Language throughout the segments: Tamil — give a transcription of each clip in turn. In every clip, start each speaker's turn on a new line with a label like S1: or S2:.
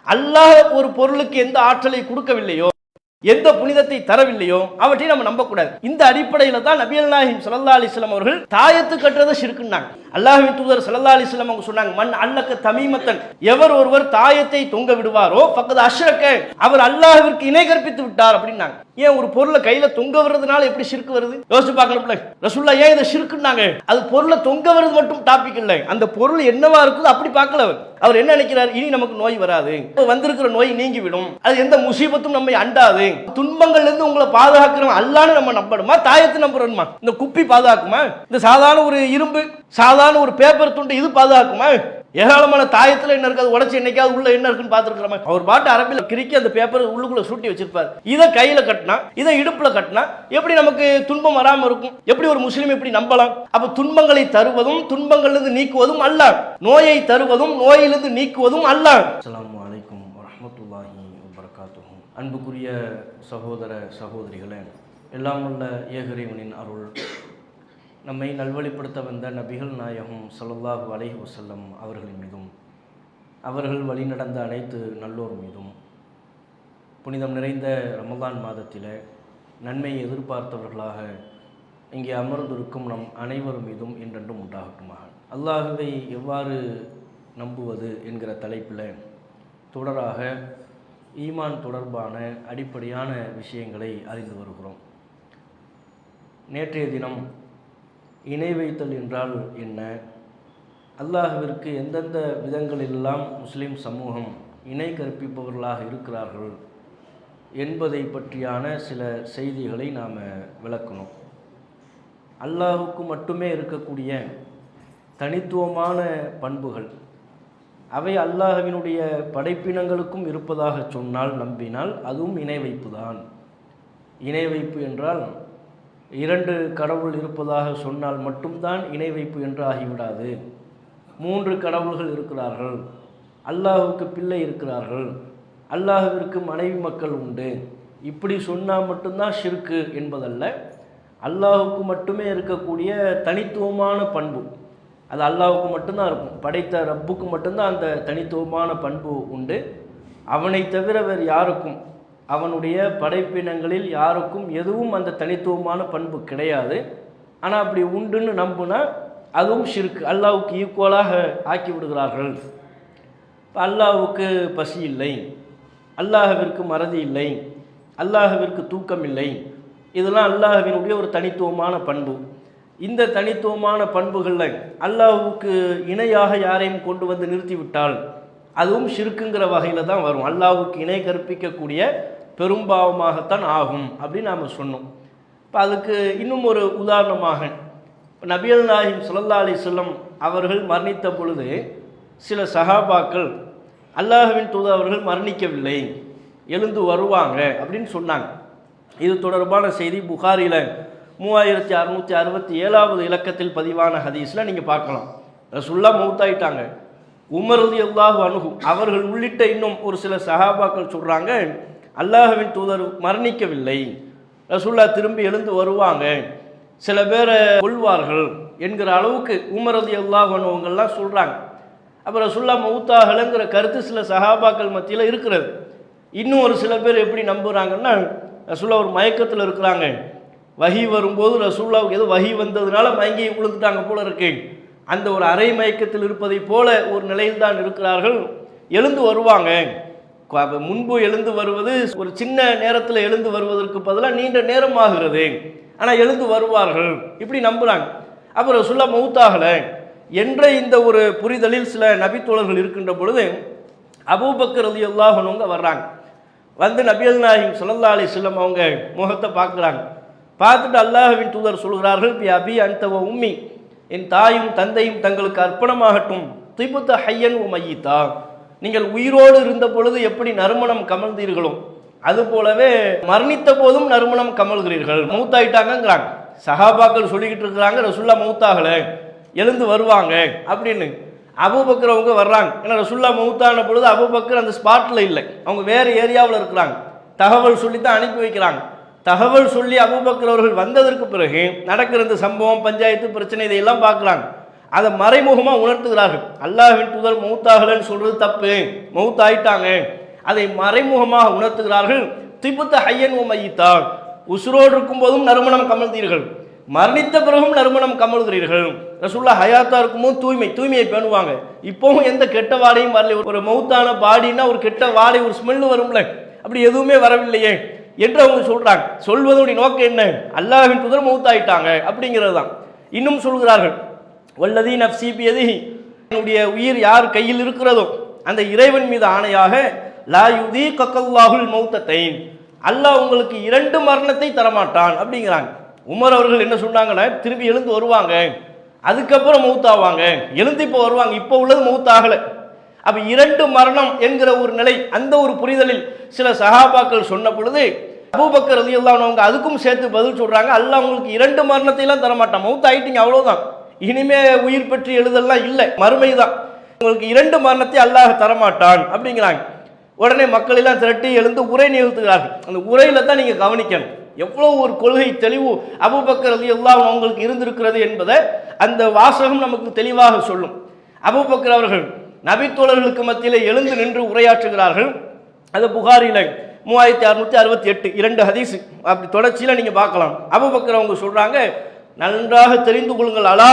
S1: அல்லாஹ் ஒரு பொருளுக்கு எந்த ஆற்றலை கொடுக்கவில்லையோ, எந்த புனிதத்தை தரவில்லையோ அவற்றை நம்ம நம்பக்கூடாது. இந்த அடிப்படையில தான் நபிகள் நாயகம் ஸல்லல்லாஹு அலைஹி வஸல்லம் அவர்கள் தாயத்து கட்டுறதை ஷிர்க்குன்னாங்க. அல்லாஹ்வின் தூதர் ஸல்லல்லாஹு அலைஹி வஸல்லம் அவங்க சொன்னாங்க, மன் அல்லக தமீமத்தன், எவர் ஒருவர் தாயத்தை தொங்க விடுவாரோ ஃபக்கத் அஷ்ரக, அவர் அல்லாஹ்விற்கு இணை கற்பித்து விட்டார் அப்படின்னாங்க. ஏன் ஒரு பொருளை கையில தொங்க விடுறதுனால எப்படி ஷிர்க் வருது? யோசிச்சு பார்க்கணும்ல. ரசூலுல்லாஹ் ஏன் இதை ஷிர்க்குன்னாங்க? அது பொருளை தொங்க விடுறது மட்டும் டாபிக் இல்லை, அந்த பொருள் என்னவா இருக்குதோ அப்படி பார்க்கல. அவர் என்ன நினைக்கிறார்? இனி நமக்கு நோய் வராது, வந்திருக்கிற நோய் நீங்கிவிடும், அது எந்த முசீபத்தும் நம்மை அண்டாது, துன்பங்கள்ல இருந்து உங்களை பாதுகாக்கிறோம் அல்லாஹ்னு நம்ம நம்பணுமா, தாயத்து நம்புறோமா? இந்த குப்பி பாதுகாக்குமா? இந்த சாதாரண ஒரு இரும்பு, சாதாரண ஒரு பேப்பர் துண்டு இது பாதுகாக்குமா? ஏராளமான தாயத்துல என்ன இருக்கு, அது உடச்சி என்னைக்காவது உள்ள என்ன இருக்குன்னு பார்த்துருக்கிறோமா? அவர் பாட்டு அரபியில் கிறுக்கி அந்த பேப்பர் உள்ளுக்குள்ள சுட்டி வச்சிருப்பார். இதை கையில கட்டினா, இதை இடுப்புல கட்டினா எப்படி நமக்கு துன்பம் வராம இருக்கும்? எப்படி ஒரு முஸ்லீம் எப்படி நம்பலாம்? அப்ப துன்பங்களை தருவதும் துன்பங்களிலிருந்து நீக்குவதும் அல்லாஹ், நோயை தருவதும் நோயிலிருந்து நீக்குவதும் அல்லாஹ். அஸ்ஸலாமு அலைக்கும் வரஹ்மத்துல்லாஹி வபரகாத்துஹு. அன்புக்குரிய சகோதர சகோதரிகளே, எல்லாம் உள்ள ஏகரிவனின் அருள், நம்மை நல்வழிப்படுத்த வந்த நபிகள் நாயகம் ஸல்லல்லாஹு அலைஹி வஸல்லம் அவர்களின் மீதும், அவர்கள் வழிநடந்த அனைத்து நல்லோர் மீதும், புனிதம் நிறைந்த ரமலான் மாதத்தில் நன்மையை எதிர்பார்த்தவர்களாக இங்கே அமர்ந்திருக்கும் நம் அனைவர் மீதும் என்றென்றும் உண்டாகட்டுமாக. அல்லாஹுவை எவ்வாறு நம்புவது என்கிற தலைப்பில் தொடராக ஈமான் தொடர்பான அடிப்படையான விஷயங்களை அறிந்து வருகிறோம். நேற்றைய தினம் இணை வைத்தல் என்றால் என்ன, அல்லாஹ்விற்கு எந்தெந்த விதங்களெல்லாம் முஸ்லீம் சமூகம் இணை கற்பிப்பவர்களாக இருக்கிறார்கள் என்பதை பற்றியான சில செய்திகளை நாம் விளக்கணும். அல்லாஹுக்கு மட்டுமே இருக்கக்கூடிய தனித்துவமான பண்புகள், அவை அல்லாஹ்வினுடைய படைப்பினங்களுக்கும் இருப்பதாக சொன்னால், நம்பினால் அதுவும் இணை வைப்பு தான். இணை வைப்பு என்றால் இரண்டு கடவுள் இருப்பதாக சொன்னால் மட்டும்தான் இணை வைப்பு என்று ஆகிவிடாது. மூன்று கடவுள்கள் இருக்கிறார்கள், அல்லாஹுக்கு பிள்ளை இருக்கிறார்கள், அல்லாஹுவிற்கு மனைவி மக்கள் உண்டு, இப்படி சொன்னால் மட்டும்தான் ஷிர்க்கு என்பதல்ல. அல்லாஹுக்கு மட்டுமே இருக்கக்கூடிய தனித்துவமான பண்பு, அது அல்லாஹுக்கு மட்டும்தான் இருக்கும். படைத்த ரப்புக்கு மட்டும்தான் அந்த தனித்துவமான பண்பு உண்டு. அவனை தவிர வேறு யாருக்கும், அவனுடைய படைப்பினங்களில் யாருக்கும் எதுவும் அந்த தனித்துவமான பண்பு கிடையாது. ஆனால் அப்படி உண்டுன்னு நம்புனா அதுவும் ஷிர்க், அல்லாஹுக்கு ஈக்குவலாக ஆக்கி விடுகிறார்கள். இப்போ அல்லாஹுக்கு பசி இல்லை, அல்லாஹ்விற்கு மறதி இல்லை, அல்லாஹ்விற்கு தூக்கம் இல்லை, இதெல்லாம் அல்லாஹ்வினுடைய ஒரு தனித்துவமான பண்பு. இந்த தனித்துவமான பண்புகளில் அல்லாஹுக்கு இணையாக யாரையும் கொண்டு வந்து நிறுத்திவிட்டால் அதுவும் ஷிர்க்குங்கிற வகையில் தான் வரும். அல்லாஹுக்கு இணை கற்பிக்கக்கூடிய பெரும்பாவமாகத்தான் ஆகும் அப்படின்னு நாம் சொன்னோம். இப்போ அதுக்கு இன்னும் ஒரு உதாரணமாக, நபிகள் நாயகம் ஸல்லல்லாஹு அலைஹி வஸல்லம் அவர்கள் மரணித்த பொழுது சில சஹாபாக்கள் அல்லாஹ்வின் தூதர் அவர்கள் மரணிக்கவில்லை, எழுந்து வருவாங்க அப்படின்னு சொன்னாங்க. இது தொடர்பான செய்தி புகாரியில் 3667வது இலக்கத்தில் பதிவான ஹதீஸில் நீங்கள் பார்க்கலாம். ரசூலுல்லாஹ் மௌத்தாயிட்டாங்க, உமர் ரலியல்லாஹு அன்ஹு அவர்கள் உள்ளிட்ட இன்னும் ஒரு சில சஹாபாக்கள் சொல்கிறாங்க, அல்லாஹ்வின் தூதர் மரணிக்கவில்லை, ரசூலுல்லாஹ் திரும்பி எழுந்து வருவாங்க, சில பேரை கொள்வார்கள் என்கிற அளவுக்கு உமர் ரலியல்லாஹு அன்ஹுவங்கள்லாம் சொல்கிறாங்க. அப்போ ரசூலுல்லாஹ் மௌத்தாகலைங்கிற கருத்து சில சஹாபாக்கள் மத்தியில் இருக்கிறது. இன்னும் ஒரு சில பேர் எப்படி நம்புகிறாங்கன்னா, ரசூலுல்லாஹ் ஒரு மயக்கத்தில் இருக்கிறாங்க, வஹி வரும்போது ரசூலுல்லாஹ்வுக்கு ஏதோ வஹி வந்ததுனால மயங்கி விழுந்துட்டாங்க போல இருக்கு, அந்த ஒரு அரை மயக்கத்தில் இருப்பதை போல ஒரு நிலையில் தான் இருக்கிறார்கள், எழுந்து வருவாங்க. முன்பு எழுந்து வருவது ஒரு சின்ன நேரத்தில் எழுந்து வருவதற்கு பதிலாக நீண்ட நேரம் ஆகிறது, ஆனால் எழுந்து வருவார்கள், இப்படி நம்புகிறாங்க. அப்புறம் ரசூலுல்லாஹ் மௌத்தாகலை என்ற இந்த ஒரு புரிதலில் சில நபித்தோழர்கள் இருக்கின்ற பொழுது அபூபக்கர் ரலியல்லாஹு அன்ஹு வர்றாங்க. வந்து நபிகள் நாயகம் ஸல்லல்லாஹு அலைஹி வஸல்லம் அவங்க முகத்தை பார்க்குறாங்க. பார்த்துட்டு அல்லாஹ்வின் தூதர் சொல்கிறார்கள், பி அபி அன்த வ உம்மி, என் தாயும் தந்தையும் தங்களுக்கு அர்ப்பணமாகட்டும், திபுத்த ஹையன் உ மையித்தா, நீங்கள் உயிரோடு இருந்த பொழுது எப்படி நறுமணம் கமழ்ந்தீர்களோ அது போலவே மரணித்த போதும் நறுமணம் கமழ்கிறீர்கள். மௌத்தாயிட்டாங்கிறாங்க சஹாபாக்கள் சொல்லிக்கிட்டு இருக்கிறாங்க, ரசூலுல்லாஹ் மௌத்தாகலை எழுந்து வருவாங்க அப்படின்னு. அபூபக்கர் அவங்க வர்றாங்க. ஏன்னா ரசூலுல்லாஹ் மௌத்தான பொழுது அபூபக்கர் அந்த ஸ்பாட்டில் இல்லை, அவங்க வேறு ஏரியாவில் இருக்கிறாங்க. தகவல் சொல்லி தான் அனுப்பி வைக்கிறாங்க. தகவல் சொல்லி அபூபக்கர் அவர்கள் வந்ததற்கு பிறகு நடக்கிற இந்த சம்பவம், பஞ்சாயத்து பிரச்சனை, இதையெல்லாம் பார்க்குறாங்க. அதை மறைமுகமாக உணர்த்துகிறார்கள். அல்லாஹ்வின் தூதர் மௌத்தாகலன்னு சொல்றது தப்பு, மௌத்தாயிட்டாங்க, அதை மறைமுகமாக உணர்த்துகிறார்கள். திபுத்த ஹையன் மையித்தா, உசுரோடு இருக்கும் போதும் நறுமணம் கமழ்ந்தீர்கள், மரணித்த பிறகும் நறுமணம் கமழ்கிறீர்கள். ரசூலுல்லாஹ் ஹயாத்தா இருக்கும்போது தூய்மையை பேணுவாங்க. இப்போவும் எந்த கெட்ட வாடையும் வரல. ஒரு மௌத்தான பாடினா ஒரு கெட்ட வாடை, ஒரு ஸ்மெல் வரும்ல, அப்படி எதுவுமே வரவில்லையே என்று அவங்க சொல்றாங்க. சொல்வதோடைய நோக்கம் என்ன? அல்லாஹ்வின் தூதர் மௌத்தாயிட்டாங்க அப்படிங்கிறது தான். இன்னும் சொல்கிறார்கள், வல்லதி நஃப்ஸி பியதிஹி, என்னுடைய உயிர் யார் கையில் இருக்கிறதோ அந்த இறைவன் மீது ஆணையாக, லா யுதீகல்லாஹுல் மௌத்தத்தைன், அல்லாஹ் உங்களுக்கு 2 மரணத்தை தரமாட்டான் அப்படிங்கிறாங்க. உமர் அவர்கள் என்ன சொன்னாங்கன்னா, திரும்பி எழுந்து வருவாங்க, அதுக்கப்புறம் மௌத்தாவாங்க, எழுந்து இப்போ வருவாங்க, இப்போ உள்ளது மௌத்தாகலை. அப்ப 2 மரணம் என்கிற ஒரு நிலை, அந்த ஒரு புரிதலில் சில சஹாபாக்கள் சொன்ன பொழுது அபூபக்கர் ரலியல்லாஹு அன்ஹு அவங்க அதுக்கும் சேர்த்து பதில் சொல்றாங்க, அல்லாஹ் உங்களுக்கு 2 மரணத்தை எல்லாம் தரமாட்டான், மௌத் ஆயிட்டீங்க அவ்வளவுதான், இனிமே உயிர் பற்றி எழுதெல்லாம் இல்லை, மறுமைதான், உங்களுக்கு 2 மரணத்தை அல்லாஹ் தரமாட்டான் அப்படிங்கிறாங்க. உடனே மக்கள் எல்லாம் திரட்டி எழுந்து உரை நிகழ்த்துகிறார்கள். அந்த உரையில தான் நீங்க கவனிக்கணும் எவ்வளவு ஒரு கொள்கை தெளிவு அபூபக்கர் ரலியல்லாஹு அன்ஹு அவங்களுக்கு இருந்திருக்கிறது என்பதை அந்த வாசகம் நமக்கு தெளிவாக சொல்லும். அபூபக்கர் அவர்கள் நபித்தோழர்களுக்கு மத்தியிலே எழுந்து நின்று உரையாற்றுகிறார்கள். அது புகாரில 3668 2 ஹதீஸ், அப்படி தொடர்ச்சியில் நீங்க பார்க்கலாம். அபூபக்கர் அவங்க சொல்றாங்க, நன்றாக தெரிந்து கொள்ளுங்கள், அலா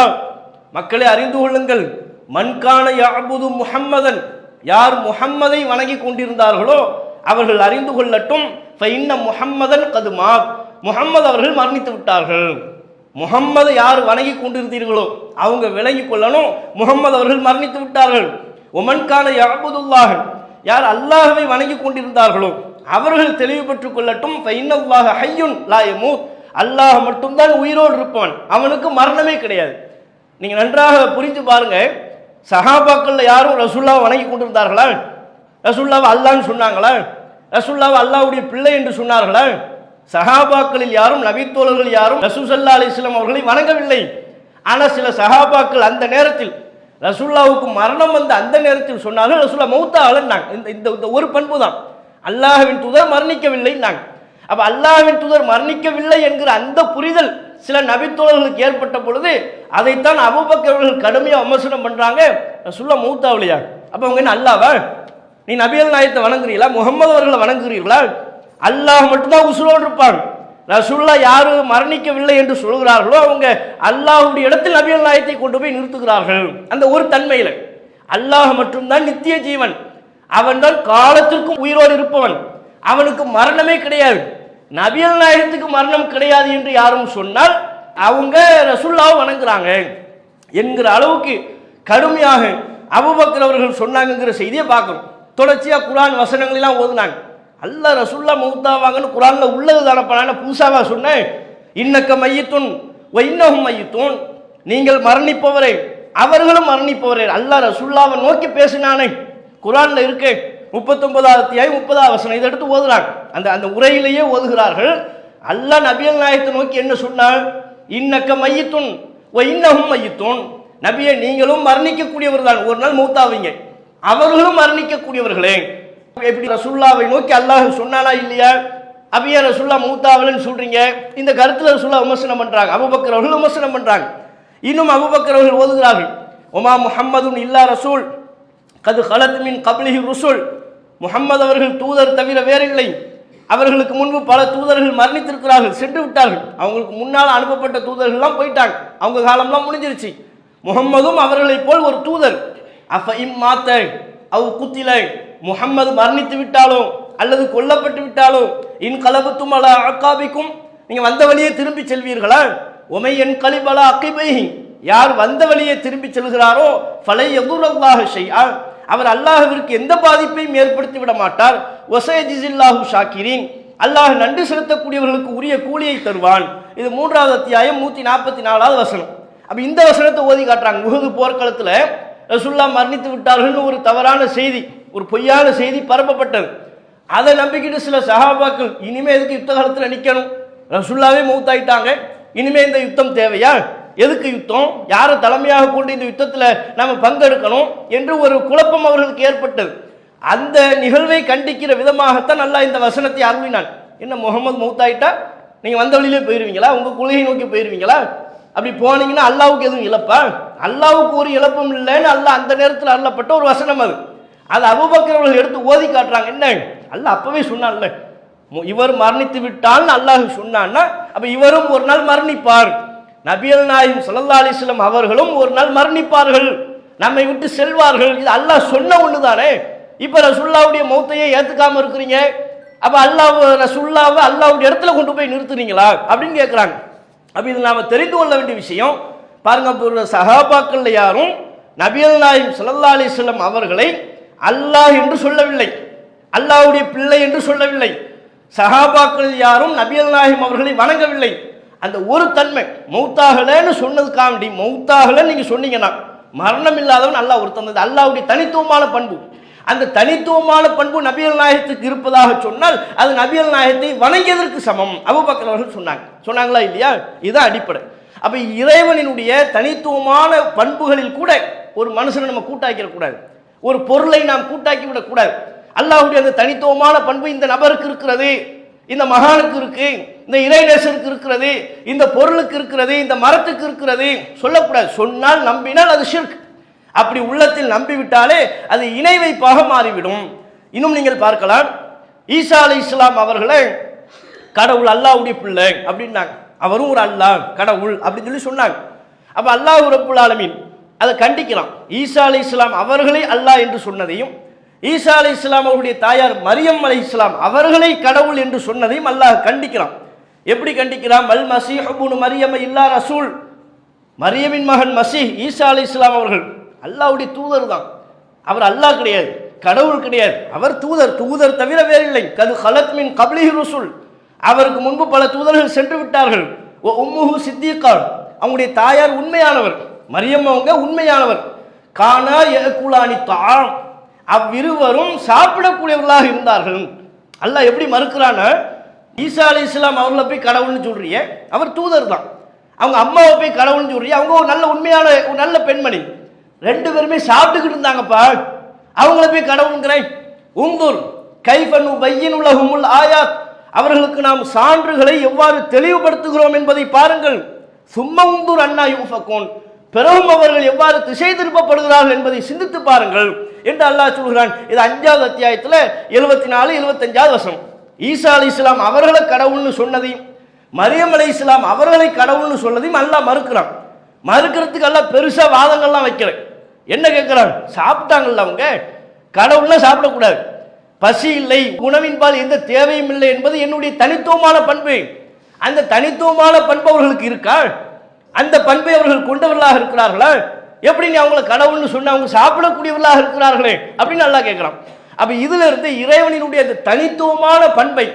S1: மக்களை அறிந்து கொள்ளுங்கள், மன்கான யஅபுது முஹம்மதன், யார் முஹம்மதை வணங்கி கொண்டிருந்தார்களோ அவர்கள் அறிந்து கொள்ளட்டும், ஃபைன்ன முஹம்மதன் கது மாத், முஹம்மது அவர்கள் மரணித்து விட்டார்கள். முஹம்மதை யார் வணங்கி கொண்டிருந்தீர்களோ அவங்க விளங்கி கொள்ளணும், முஹம்மது அவர்கள் மரணித்து விட்டார்கள். ஒமன்கான யஅபுதுல்லாஹ், யார் அல்லாஹ்வை வணங்கி கொண்டிருந்தார்களோ அவர்கள் தெளிவு பெற்றுக் கொள்ளட்டும், ஃபைன்னல்லாஹ ஹய்யுன் லா யமூத், அல்லாஹ் மட்டும்தான் உயிரோடு இருப்பவன், அவனுக்கு மரணமே கிடையாது. நீங்க நன்றாக புரிஞ்சு பாருங்க, சஹாபாக்கள்ல யாரும் ரசூலுல்லாஹ் வணங்கி கொண்டிருந்தார்களா? ரசூலுல்லாஹ் அல்லாஹ்னு சொன்னாங்களா? ரசூலுல்லாஹ் அல்லாஹ்வுடைய பிள்ளை என்று சொன்னார்களா? சஹாபாக்களில் யாரும், நபித்தோழர்கள் யாரும் ரசூல் ஸல்லல்லாஹு அலைஹி வஸல்லம் அவர்களை வணங்கவில்லை. ஆனால் சில சஹாபாக்கள் அந்த நேரத்தில் ரசூலுல்லாஹ்வுக்கு மரணம் வந்த அந்த நேரத்தில் சொன்னார்கள், ரசூலுல்லாஹ் மௌத்தா அலன்னாங்க. இந்த ஒரு பண்பு தான், அல்லாஹ்வின் தூதர் மரணிக்கவில்லை நாங்க. அப்ப அல்லாஹ்வின் தூதர் மரணிக்கவில்லை என்கிற அந்த புரிதல் சில நபித்தோழர்களுக்கு ஏற்பட்ட பொழுது அதைத்தான் அபூபக்கர் அவர்கள் கடுமையாக விமர்சனம் பண்றாங்க, ரசூலுல்லாஹ் மௌத்தாவலையா, அப்ப அவங்க என்ன அல்லாஹ்வா? நீ நபிகள் நாயகத்தை வணங்குறீங்களா, முகமது அவர்களை வணங்குறீர்களா? அல்லாஹ் மட்டும்தான் உசுரோடு இருப்பாங்க. ரசூலுல்லாஹ் யாரு மரணிக்கவில்லை என்று சொல்கிறார்களோ அவங்க அல்லாஹ்வுடைய இடத்தில் நபிகள் நாயகத்தை கொண்டு போய் நிறுத்துகிறார்கள். அந்த ஒரு தன்மையில அல்லாஹ் மட்டும்தான் நித்திய ஜீவன், அவன் தான் காலத்திற்கும் உயிரோடு இருப்பவன், அவனுக்கு மரணமே கிடையாது. நபிகள் நாயகத்துக்கு மரணம் கிடையாது என்று யாரும் சொன்னால் அவங்க ரசூலுல்லாஹ் வணங்குறாங்க என்கிற அளவுக்கு கடுமையாக அபூபக்கர் அவர்கள் சொன்னாங்கிற செய்தியை பார்க்கணும். தொடர்ச்சியா குர்ஆன் வசனங்கள் எல்லாம் ஓதுனாங்க. அல்லாஹ் ரசூலுல்லாஹ் மௌத்தாவாங்கன்னு குர்ஆன்ல உள்ளது தானப்பா, புதுசாவா சொன்னேன்? இன்னக்க மையித்துன் வ இன்னஹும் மையித்துன், நீங்கள் மரணிப்பவரே அவர்களும் மரணிப்பவரே. அல்லாஹ் ரசூலுல்லாஹ்வை நோக்கி பேசினானே, குர்ஆன்ல இருக்கு 39வது அத்தியாயம் 30வது வசனம், இதை எடுத்து ஓதுறாங்க. அந்த உரையிலேயே ஓதுகிறார்கள். அல்லாஹ் நபிகள் நாயகத்தை நோக்கி என்ன சொன்னார்? இன்னக்க மையித்துன் வ இன்னஹும் மையித்துன், நபியே நீங்களும் மரணிக்கக்கூடியவர் தான், ஒரு நாள் மௌத்தாவீங்க, அவர்களும் மரணிக்கக்கூடியவர்களே. எப்படி ரசூலுல்லாஹ்வை நோக்கி அல்லாஹ் சொன்னானா இல்லையா? அபியா ரசூலுல்லாஹ் மௌத்தாவலன்னு சொல்றீங்க, இந்த கருத்துல ரசூலுல்லாஹ் விமர்சனம் பண்றாங்க, அபூபக்கர் அவர்கள் விமர்சனம் பண்றாங்க. இன்னும் அபூபக்கர் அவர்கள் ஓதுகிறார்கள், ஒமா முஹம்மதுன் இல்லா ரசூல் கது ஹலத் மின் கப்லிஹி ருசுல், முஹம்மது அவர்கள் தூதர் தவிர வேறில்லை, அவர்களுக்கு முன்பு பல தூதர்கள் மரணித்திருக்கிறார்கள், சென்று விட்டார்கள், அவங்களுக்கு முன்னால் அனுப்பப்பட்ட தூதர்கள்லாம் போயிட்டாங்க, அவங்க காலம்லாம் முடிஞ்சிருச்சு, முஹம்மதும் அவர்களை போல் ஒரு தூதர். அஃப இம் மாத்த அவ் குத்தில, முஹம்மது மரணித்து விட்டாலோ அல்லது கொல்லப்பட்டு விட்டாலோ, இன் கலபத்தும் அலா அக்காபிக்கும், நீங்க வந்த வழியே திரும்பி செல்வீர்களா? உமை என் கலிபலா அக்கிபை, யார் வந்த வழியே திரும்பி செல்கிறாரோ ஃபலை யதுரல்லாஹு ஷைஆ, அவர் அல்லாஹ்விற்கு எந்த பாதிப்பையும் ஏற்படுத்தி விட மாட்டார். வஸயஜிஸில்லாஹு ஷாக்கிரீன், அல்லாஹ் நன்றி செலுத்தக்கூடியவர்களுக்கு உரிய கூலியை தருவான். இது 3வது அத்தியாயம் 144வது வசனம். அப்ப இந்த வசனத்தை ஓதி காட்டுறாங்க. உஹது போர்க்களத்துல ரசூலுல்லாஹ் மரணித்து விட்டார்கள்னு ஒரு தவறான செய்தி, ஒரு பொய்யான செய்தி பரப்பப்பட்டது. அதை நம்பிக்கிட்டு சில சஹாபாக்கள், இனிமே எதுக்கு யுத்த காலத்தில் நிற்கணும், ரசூலுல்லாஹ்வே மௌத்தாயிட்டாங்க, இனிமே இந்த யுத்தம் தேவையா, எதுக்கு யுத்தம், யாரை தலைமையாக கொண்டு இந்த யுத்தத்தில் நாம பங்கெடுக்கணும் என்று ஒரு குழப்பம் அவர்களுக்கு ஏற்பட்டது. அந்த நிகழ்வை கண்டிக்கிற விதமாகத்தான் அல்லாஹ் இந்த வசனத்தை அருளினான். என்ன முகமது மௌத்தாயிட்டா நீங்க வந்த வழியிலே போயிருவீங்களா, உங்க கொள்கையை நோக்கி போயிருவீங்களா? அப்படி போனீங்கன்னா அல்லாவுக்கு எதுவும் இழப்பா? அல்லாவுக்கு ஒரு இழப்பும் இல்லைன்னு அல்லாஹ் அந்த நேரத்தில் அருளப்பட்ட ஒரு வசனம் அது. அது அபூபக்கர் அவர்கள் எடுத்து ஓதி காட்டுறாங்க. என்ன அல்லாஹ் அப்பவே சொன்னான்ல, இவர் மரணித்து விட்டால் அல்லாஹ் சொன்னான்னா அப்ப இவரும் ஒரு நாள் மரணிப்பார். நபிகள் நாயகம் ஸல்லல்லாஹு அலைஹி வஸல்லம் அவர்களும் ஒரு நாள் மரணிப்பார்கள், நம்மை விட்டு செல்வார்கள். இது அல்லாஹ் சொன்ன ஒன்று தானே. இப்ப ரசூலுல்லாஹ்வுடைய மௌத்தையே ஏத்துக்காம இருக்கிறீங்க, அப்ப அல்லாஹ் ரசூலுல்லாஹ்வை அல்லாஹ்வுடைய இடத்துல கொண்டு போய் நிறுத்துறீங்களா அப்படின்னு கேட்குறாங்க. அப்ப இது நாம தெரிந்து கொள்ள வேண்டிய விஷயம். பாருங்க, சஹாபாக்கள் யாரும் நபிகள் நாயகம் ஸல்லல்லாஹு அலைஹி வஸல்லம் அவர்களை அல்லாஹ் என்று சொல்லவில்லை, அல்லாஹ்வுடைய பிள்ளை என்று சொல்லவில்லை. சஹாபாக்கள் யாரும் நபிகள் நாயகம் அவர்களை வணங்கவில்லை. அந்த ஒரு தன்மை மௌத்தாகலன்னு சொன்னதுக்காண்டி, மௌத்தாகலன்னு நீங்க சொன்னீங்கன்னா மரணம் இல்லாதவன் அல்லாஹ் ஒரு தந்தது அல்லாஹ்வுடைய தனித்துவமான பண்பு. அந்த தனித்துவமான பண்பு நபிகள் நாயகத்துக்கு இருப்பதாக சொன்னால் அது நபிகள் நாயகத்தை வணங்கியதற்கு சமம். அபூபக்கர் அவர்கள் சொன்னாங்களா இல்லையா? இதுதான் அடிப்படை. அப்ப இறைவனினுடைய தனித்துவமான பண்புகளில் கூட ஒரு மனுஷனை நம்ம கூட்டாக்கிடக்கூடாது, ஒரு பொருளை நாம் கூட்டாக்கி விடக்கூடாது. அல்லாஹ்வுடைய அந்த தனித்துவமான பண்பு இந்த நபருக்கு இருக்கிறது, இந்த மகானுக்கு இருக்கு, இந்த இறைநேசருக்கு இருக்கிறது, இந்த பொருளுக்கு இருக்கிறது, இந்த மரத்துக்கு இருக்கிறது சொல்லக்கூடாது. சொன்னால் நம்பினால் அது ஷிர்க். அப்படி உள்ளத்தில் நம்பிவிட்டாலே அது இணை வைப்பாக மாறிவிடும். இன்னும் நீங்கள் பார்க்கலாம், ஈசா அலைஹிஸ்ஸலாம் அவர்களை கடவுள் அல்லாஹ்வுடைய பிள்ளை அப்படின்னாங்க. அவரும் ஒரு அல்லாஹ் கடவுள் அப்படின்னு சொல்லி சொன்னாங்க. அப்ப அல்லாஹ் ரப்புல் ஆலமீன் அதை கண்டிக்கிறான். ஈசா அலைஹிஸ்ஸலாம் அவர்களை அல்லாஹ் என்று சொன்னதையும், ஈசா அலைஹிஸ்ஸலாம் அவருடைய தாயார் மரியம் அலைஹிஸ்ஸலாம் அவர்களை கடவுள் என்று சொன்னதையும் அல்லாஹ் கண்டிக்கிறான். எப்படி கண்டிக்கிறான்? மல் மஸீஹ் இப்னு மரியம் இல்லா ரசூல், மரியமின் மகன் மஸீஹ் ஈசா அலைஹிஸ்ஸலாம் அவர்கள் அல்லாஹ்வுடைய தூதர் தான். அவர் அல்லாஹ் கிடையாது, கடவுள் கிடையாது, அவர் தூதர். தூதர் தவிர வேறில்லை. கது ஹலத் மின் கப்லிஹி ருசுல், அவருக்கு முன்பு பல தூதர்கள் சென்று விட்டார்கள். ஓ உம்முஹு சித்திகா, அவங்களுடைய தாயார் உண்மையானவர், மரியம் அவங்க உண்மையானவர். கானா யகுலானி தாம், அவ்விருவரும் சாப்பிடக்கூடியவர்களாக இருந்தார்கள். அல்லாஹ் எப்படி மறுக்கிறான்னா, ஈசா அலைஹிஸ்ஸலாம் அவர்களை போய் கடவுள்னு சொல்றிய, அவர் தூதர் தான். அவங்க அம்மாவை போய் கடவுள்னு சொல்றிய, அவங்க ஒரு நல்ல உண்மையான ஒரு நல்ல பெண்மணி, ரெண்டு பேருமே சாப்பிட்டுக்கிட்டு இருந்தாங்கப்பா, அவங்கள போய் கடவுள்ங்கிறேன். உந்தூர் கைஃபனு பையினுலஹுமுல் ஆயாத், அவர்களுக்கு நாம் சான்றுகளை எவ்வாறு தெளிவுபடுத்துகிறோம் என்பதை பாருங்கள். சும்மா உந்தூர் அண்ணா யூஃபகூன், பிறகும் அவர்கள் எவ்வாறு திசை திருப்பப்படுகிறார்கள் என்பதை சிந்தித்து பாருங்கள் என்று அல்லாஹ் சொல்கிறான். இது 5வது அத்தியாயத்தில் 74, 75வது வசனம். ஈசா அலைஹிஸ்ஸலாம் அவர்களை கடவுள்னு சொன்னதையும், மரியம் அலைஹிஸ்ஸலாம் அவர்களை கடவுள்னு சொன்னதையும் அல்லாஹ் மறுக்கிறான். மறுக்கிறதுக்கு அல்லாஹ் பெருசா வாதங்கள்லாம் வைக்கல. என்ன கேட்கிறான்? சாப்பிட்டாங்கல்ல அவங்க, கடவுள்னா சாப்பிடக்கூடாது, பசி இல்லை, உணவின்பால் எந்த தேவையும் இல்லை என்பது என்னுடைய தனித்துவமான பண்பு. அந்த தனித்துவமான பண்பு அவர்களுக்கு இருக்கா? அந்த பண்பை அவர்கள் கொண்டவர்களாக இருக்கிறார்களா? எப்படி நீ அவங்களை கடவுள்னு சொன்ன, அவங்க சாப்பிடக்கூடியவர்களாக இருக்கிறார்களே அப்படின்னு அல்லாஹ் கேட்கிறான். அப்ப இதுல இருந்து இறைவனினுடைய அந்த தனித்துவமான பண்பை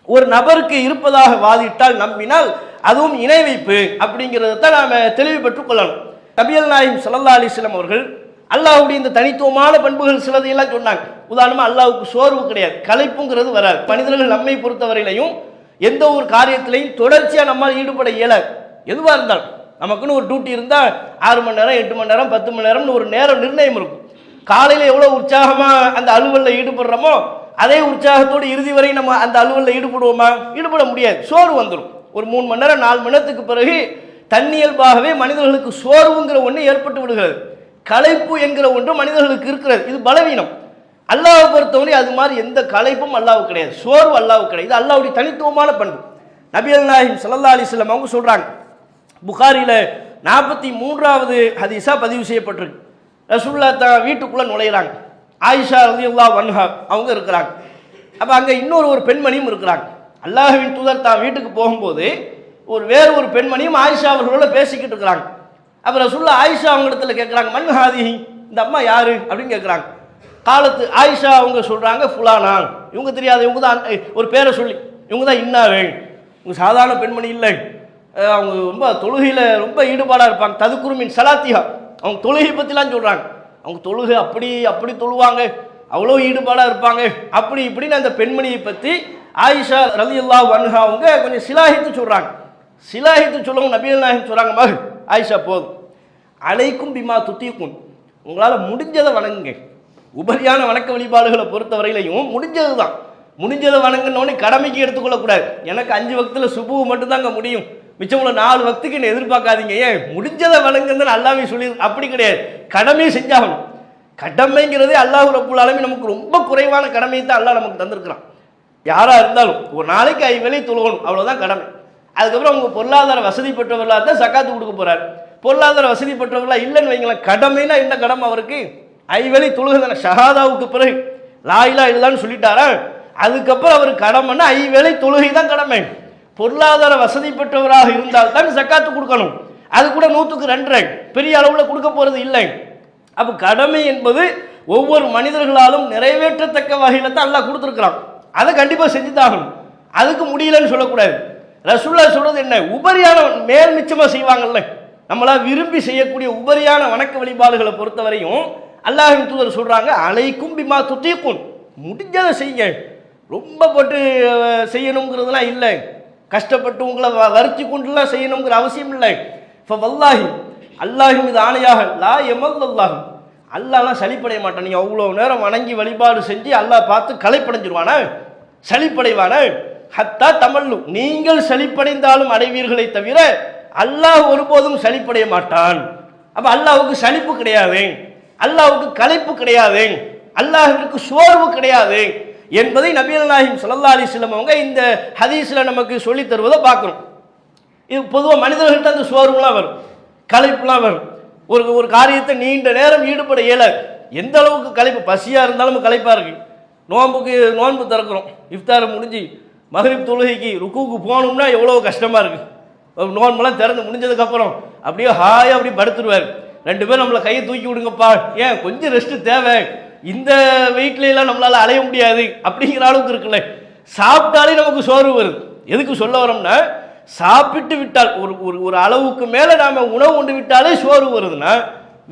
S1: ஒரு நபருக்கு இருப்பதாக வாதிட்டால், நம்பினால் அதுவும் இணை வைப்பு அப்படிங்கிறத தான் நாம தெளிவு பெற்றுக் கொள்ளணும். நபிகள் நாயகம் ஸல்லல்லாஹு அலைஹி வஸல்லம் அவர்கள் அல்லாஹ்வுடைய இந்த தனித்துவமான பண்புகள் சிலதையெல்லாம் சொன்னாங்க. உதாரணமா அல்லாஹ்வுக்கு சோர்வு கிடையாது, களைப்புங்கிறது வராது. மனிதர்கள் நம்மை பொறுத்தவரையிலையும் எந்த ஒரு காரியத்திலையும் தொடர்ச்சியா நம்மால் ஈடுபட இயலாது. எதுவாக இருந்தாலும் நமக்குன்னு ஒரு டியூட்டி இருந்தால் 6 மணி நேரம், 8 மணி நேரம், 10 மணி நேரம்னு ஒரு நேரம் நிர்ணயம் இருக்கும். காலையில் எவ்வளோ உற்சாகமாக அந்த அலுவலில் ஈடுபடுறோமோ அதே உற்சாகத்தோடு இறுதி வரை நம்ம அந்த அலுவலில் ஈடுபடுவோமா? ஈடுபட முடியாது, சோர்வு வந்துடும். ஒரு 3 மணி நேரம் 4 மணி நேரத்துக்கு பிறகு தன்னியல்பாகவே மனிதர்களுக்கு சோர்வுங்கிற ஒன்று ஏற்பட்டு விடுகிறது. களைப்பு என்கிற ஒன்று மனிதர்களுக்கு இருக்கிறது. இது பலவீனம். அல்லாஹ்வை பொறுத்தவரை அது மாதிரி எந்த களைப்பும் அல்லாஹ்வுக்கு கிடையாது, சோர்வு அல்லாஹ்வுக்கு கிடையாது. இது அல்லாஹ்வுடைய தனித்துவமான பண்பு. நபிகள் நாயகம் ஸல்லல்லாஹு அலைஹி வஸல்லம் அவங்க சொல்றாங்க, புகாரில 43வது ஹதீஸா பதிவு செய்யப்பட்டிருக்கு. ரசூலுல்லாஹ் தான் வீட்டுக்குள்ள நுழையிறாங்க. ஆயிஷா ரலியல்லாஹு அன்ஹா அவங்க இருக்கிறாங்க. அப்ப அங்க இன்னொரு பெண்மணியும் இருக்கிறாங்க. அல்லாஹ்வின் தூதர் தான் வீட்டுக்கு போகும்போது வேறு ஒரு பெண்மணியும் ஆயிஷா அவர்களோட பேசிக்கிட்டு இருக்கிறாங்க. அப்ப ரசூலுல்லாஹ் ஆயிஷா அவங்க இடத்துல கேட்கிறாங்க, மன் ஹாதிஹி, இந்த அம்மா யாரு அப்படின்னு கேட்கிறாங்க. காலத்து ஆயிஷா அவங்க சொல்றாங்க, ஃபுலானா, இவங்க தெரியாது, இவங்க தான் ஒரு பேரை சொல்லி, இவங்க தான் இன்னாரு, இவங்க சாதாரண பெண்மணி இல்லை, அவங்க ரொம்ப தொழுகையில் ரொம்ப ஈடுபாடாக இருப்பாங்க. ததுக்குருமின் சலாத்தியா, அவங்க தொழுகை பற்றிலாம் சொல்கிறாங்க. அவங்க தொழுகை அப்படி தொழுவாங்க, அவ்வளோ ஈடுபாடாக இருப்பாங்க, அப்படி இப்படின்னு அந்த பெண்மணியை பற்றி ஆயிஷா ரலியல்லாஹு அன்ஹா அவங்க கொஞ்சம் சிலாகித்து சொல்கிறாங்க. சிலாகித்து சொல்லவும் நபிகள் நாயகம் சொல்கிறாங்க, மகள் ஆயிஷா போதும், அலைக்கும் பிமா துத்திக்கும், உங்களால் முடிஞ்சதை வணங்குங்க. உபரியான வணக்க வழிபாடுகளை பொறுத்தவரையிலையும் முடிஞ்சது தான், முடிஞ்சதை வணங்கினோடனே கடமைக்கு எடுத்துக்கொள்ளக்கூடாது. எனக்கு 5 வக்தில் சுபு மட்டும்தாங்க முடியும், மிச்சம் உள்ள 4 வக்துக்கு என்ன எதிர்பார்க்காதீங்க, ஏன் முடிஞ்சதை வழங்குன்னு அல்லாஹ்வே சொல்லி. அப்படி கிடையாது, கடமையை செஞ்சாகணும். கடமைங்கிறதே அல்லாஹ் ரப்புல் ஆலமீன் நமக்கு ரொம்ப குறைவான கடமையை தான் அல்லாஹ் நமக்கு தந்திருக்கிறான். யாரா இருந்தாலும் ஒரு நாளைக்கு 5 வேளை தொழுகணும், அவ்வளவுதான் கடமை. அதுக்கப்புறம் அவங்க பொருளாதார வசதி பெற்றவர்களா தான் சக்காத்து கொடுக்க போறாரு. பொருளாதார வசதி பெற்றவர்களா இல்லைன்னு வைங்களேன், கடமைனா என்ன கடமை அவருக்கு? 5 வேளை தொழுகதான. ஷஹாதாவுக்கு பிறகு லா இலாஹ இல்லல்லாஹ்னு சொல்லிட்டாரா, அதுக்கப்புறம் அவர் கடமைன்னா 5 வேளை தொழுகை தான் கடமை. பொருளாதார வசதி பெற்றவராக இருந்தால் தான் சக்காத்து கொடுக்கணும். அது கூட 100க்கு 2 பெரிய அளவில் கொடுக்க போறது இல்லை. அப்ப கடமை என்பது ஒவ்வொரு மனிதர்களாலும் நிறைவேற்றத்தக்க வகையில தான் அல்லாஹ் கொடுத்துருக்கிறான். அதை கண்டிப்பா செஞ்சுதாகணும். அதுக்கு முடியலன்னு சொல்லக்கூடாது. ரசூலுல்லாஹ் சொல்றது என்ன, உபரியான மேல் மிச்சமா செய்வாங்கல்ல, நம்மளா விரும்பி செய்யக்கூடிய உபரியான வணக்க வழிபாடுகளை பொறுத்தவரையும் அல்லாஹ்வின் தூதர் சொல்றாங்க, அலைக்கும் பிமா துத்தீகுன், முடிஞ்சதை செய்யுங்க. ரொம்ப போட்டு செய்யணுங்கிறதுலாம் இல்லை, கஷ்டப்பட்டு உங்களை வருத்தி கொண்டுலாம் செய்யணுங்கிற அவசியம் இல்லை. இப்போ வல்லாஹி அல்லாஹ் மீது ஆணையாக லா யமல்லல்லாஹு, அல்லாஹ்லாம் சலிப்படைய மாட்டான். நீங்கள் அவ்வளோ நேரம் வணங்கி வழிபாடு செஞ்சு அல்லாஹ் பார்த்து களைப்படைஞ்சிருவானா, சலிப்படைவானா? ஹத்தா தமல்லு, நீங்கள் சலிப்படைந்தாலும் அடைவீர்களை தவிர அல்லாஹ் ஒருபோதும் சலிப்படைய மாட்டான். அப்ப அல்லாஹ்வுக்கு சலிப்பு கிடையாது, அல்லாஹ்வுக்கு களைப்பு கிடையாது, அல்லாஹ்விற்கு சோர்வு கிடையாது என்பதை நபிகள் நாயகம் ஸல்லல்லாஹு அலைஹி வஸல்லம் அவங்க இந்த ஹதீஸ்ல நமக்கு சொல்லி தருவதை பார்க்கிறோம். இது பொதுவாக மனிதர்கள்ட்ட அந்த சோர்வுலாம் வரும், களைப்புலாம் வரும். ஒரு காரியத்தை நீண்ட நேரம் ஈடுபட இயலாது. எந்த அளவுக்கு களைப்பு, பசியா இருந்தாலும் களைப்பா இருக்கு. நோன்பு திறக்கிறோம், இஃப்தார் முடிஞ்சு மகரிப் தொழுகைக்கு ருக்குவுக்கு போகணும்னா எவ்வளோ கஷ்டமா இருக்கு. நோன்பெல்லாம் திறந்து முடிஞ்சதுக்கப்புறம் அப்படியே ஹாயா அப்படி படுத்துருவார். 2 பேரும் நம்மளை கையை தூக்கி விடுங்கப்பா, ஏன் கொஞ்சம் ரெஸ்ட் தேவை, இந்த வெயிட்ல எல்லாம் நம்மளால அலைய முடியாது அப்படிங்கிற அளவுக்கு இருக்குல்ல. சாப்பிட்டாலே நமக்கு சோர்வு வருது. எதுக்கு சொல்ல வரோம்னா, சாப்பிட்டு விட்டால் ஒரு அளவுக்கு மேலே நாம உணவு உண்டு விட்டாலே சோர்வு வருதுன்னா,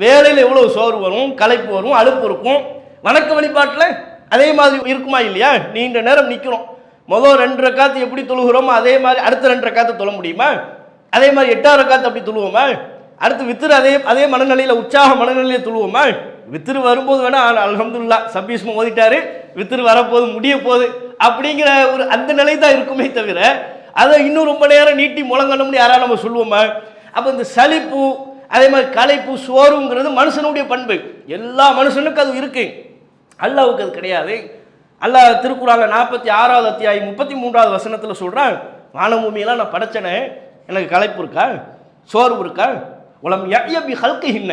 S1: வேலையில் எவ்வளவு சோர்வு வரும், களைப்பு வரும், அலுப்பு இருக்கும். வணக்க வழிபாட்டில் அதே மாதிரி இருக்குமா இல்லையா? நீண்ட நேரம் நிற்கிறோம், முதல் 2 ரக்காத்து எப்படி தொழுகிறோமோ அதே மாதிரி அடுத்த 2 ரக்காத்து தொழ முடியுமா? அதே மாதிரி 8ஆவது ரக்காத்து அப்படி தொழுவோமா? அடுத்து வித்திரு அதே மனநிலையில் உற்சாக மனநிலையில் தொழுவோமா? வித்திரு வரும்போது வேணா அல்ஹம்துலில்லாஹ் சப்பீஸ்மு ஓதிட்டாரு, வித்திரு வரப்போது முடிய போகுது அப்படிங்கிற ஒரு அந்த நிலை தான் இருக்குமே தவிர, அதை இன்னும் ரொம்ப நேரம் நீட்டி முழங்கணும்னு யாராவது நம்ம சொல்லுவோமா? அப்போ இந்த சலிப்பு அதே மாதிரி களைப்பு சோர்வுங்கிறது மனுஷனுடைய பண்பு, எல்லா மனுஷனுக்கும் அது இருக்கு, அல்லாஹ்வுக்கு அது கிடையாது. அல்லாஹ் திருக்குறான்ல 46வது அத்தியாயம் 33வது வசனத்தில் சொல்றான், வானபூமியெல்லாம் நான் படைச்சனே, எனக்கு களைப்பு இருக்கா, சோர்வு இருக்கா? உலம் யபி ஹல்கிஹின்ன,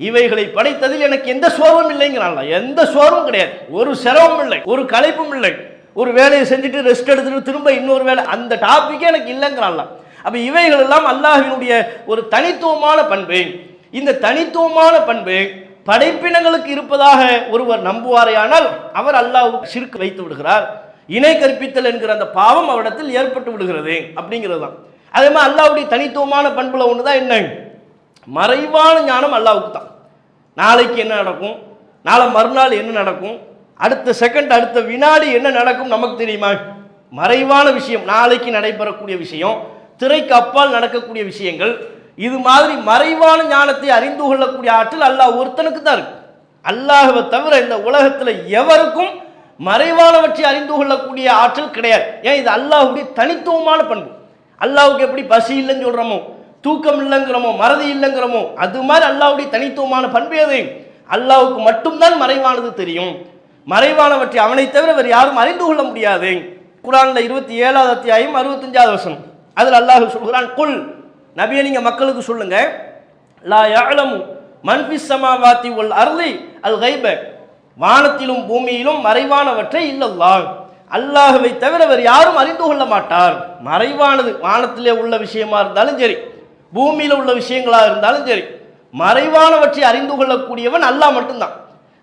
S1: இவைகளை படைத்ததில் எனக்கு எந்த சோர்வும் இல்லைங்கிறான்ல. எந்த சோர்வும் கிடையாது, ஒரு சிரமம் இல்லை, ஒரு களைப்பும் இல்லை. ஒரு வேலையை செஞ்சுட்டு ரெஸ்ட் எடுத்துட்டு திரும்ப இன்னொரு வேலை, அந்த டாபிக்கே எனக்கு இல்லைங்கிறான்ல. அப்ப இவைகள் எல்லாம் அல்லாஹ்வினுடைய ஒரு தனித்துவமான பண்பு. இந்த தனித்துவமான பண்பு படைப்பினங்களுக்கு இருப்பதாக ஒருவர் நம்புவாரையானால் அவர் அல்லாஹ்வுக்கு ஷிர்க் வைத்து விடுகிறார். இணை கற்பித்தல் என்கிற அந்த பாவம் அவரிடத்தில் ஏற்பட்டு விடுகிறது அப்படிங்கிறது தான். அதே மாதிரி அல்லாஹ்வுடைய தனித்துவமான பண்புல ஒண்ணுதான் என்ன, மறைவான ஞானம் அல்லாஹ்வுக்கு தான். நாளைக்கு என்ன நடக்கும், நாளை மறுநாள் என்ன நடக்கும், அடுத்த செகண்ட் அடுத்த வினாடி என்ன நடக்கும் நமக்கு தெரியுமா? மறைவான விஷயம், நாளைக்கு நடைபெறக்கூடிய விஷயம், திரைக்கு அப்பால் நடக்கக்கூடிய விஷயங்கள், இது மாதிரி மறைவான ஞானத்தை அறிந்து கொள்ளக்கூடிய ஆற்றல் அல்லாஹ் ஒருத்தனுக்கு தான் இருக்கு. அல்லாஹ்வை தவிர இந்த உலகத்தில் எவருக்கும் மறைவானவற்றை அறிந்து கொள்ளக்கூடிய ஆற்றல் கிடையாது. ஏன், இது அல்லாஹ்வுடைய தனித்துவமான பண்பு. அல்லாஹ்வுக்கு எப்படி பசி இல்லைன்னு சொல்றோமோ, தூக்கம் இல்லைங்கிறோமோ, மறதி இல்லைங்கிறோமோ, அது மாதிரி அல்லாஹ்வுடைய தனித்துவமான பண்பு எது? அல்லாஹ்வுக்கு மட்டும்தான் மறைவானது தெரியும். மறைவானவற்றை அவனை தவிர வேறு யாரும் அறிந்து கொள்ள முடியாது. குர்ஆன்ல 27வது அத்தியாயம் 65வது வசனம், அதில் அல்லாஹ் சொல்கிறான், குல், நபியை நீங்க மக்களுக்கு சொல்லுங்க, லா யஅலமு மன் ஃபிஸ் ஸமாவாதி வல் அர்லி அல் கைப, வானத்திலும் பூமியிலும் மறைவானவற்றை இல்லல்லாஹ், அல்லாஹ்வை தவிர வேறு யாரும் அறிந்து கொள்ள மாட்டார். மறைவானது வானத்திலே உள்ள விஷயமா இருந்தாலும் சரி, பூமியில உள்ள விஷயங்களா இருந்தாலும் சரி, மறைவானவற்றை அறிந்து கொள்ளக்கூடியவன் அல்லாஹ் மட்டும்தான்.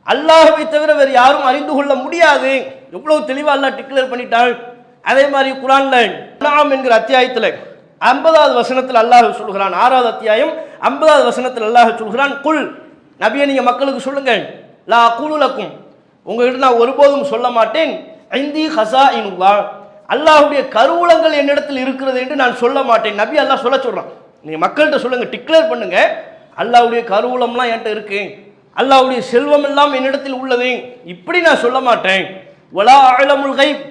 S1: அல்லாஹ்வை தவிர வேறு யாரும் அறிந்து கொள்ள முடியாது. எவ்வளவு தெளிவா அல்லாஹ் டிக்ளேர் பண்ணிட்டான். அதே மாதிரி குர்ஆன்ல அன்ஆம் என்கிற அத்தியாயத்தில் 50வது வசனத்தில் அல்லாஹ் சொல்கிறான், 6வது அத்தியாயம் 50வது வசனத்தில் அல்லாஹ் சொல்கிறான், குல், நபியை நீங்க மக்களுக்கு சொல்லுங்க, லா அகூலு லக்கும், உங்ககிட்ட நான் ஒருபோதும் சொல்ல மாட்டேன், இந்தி ஹஸாயினுல்லாஹ், அல்லாஹ்வுடைய கருவூலங்கள் என்னிடத்தில் இருக்கிறது என்று நான் சொல்ல மாட்டேன். நபி அல்லாஹ் சொல்றான், நீங்க மக்கள்கிட்ட சொல்லுங்க, டிக்ளேர் பண்ணுங்க, அல்லாஹ்வுடைய கருவூலம்லாம் என்கிட்ட இருக்கு, அல்லாஹ்வுடைய செல்வம் எல்லாம் என்னிடத்தில் உள்ளது, இப்படி நான் சொல்ல மாட்டேன். வலா அலமுல் கைப்,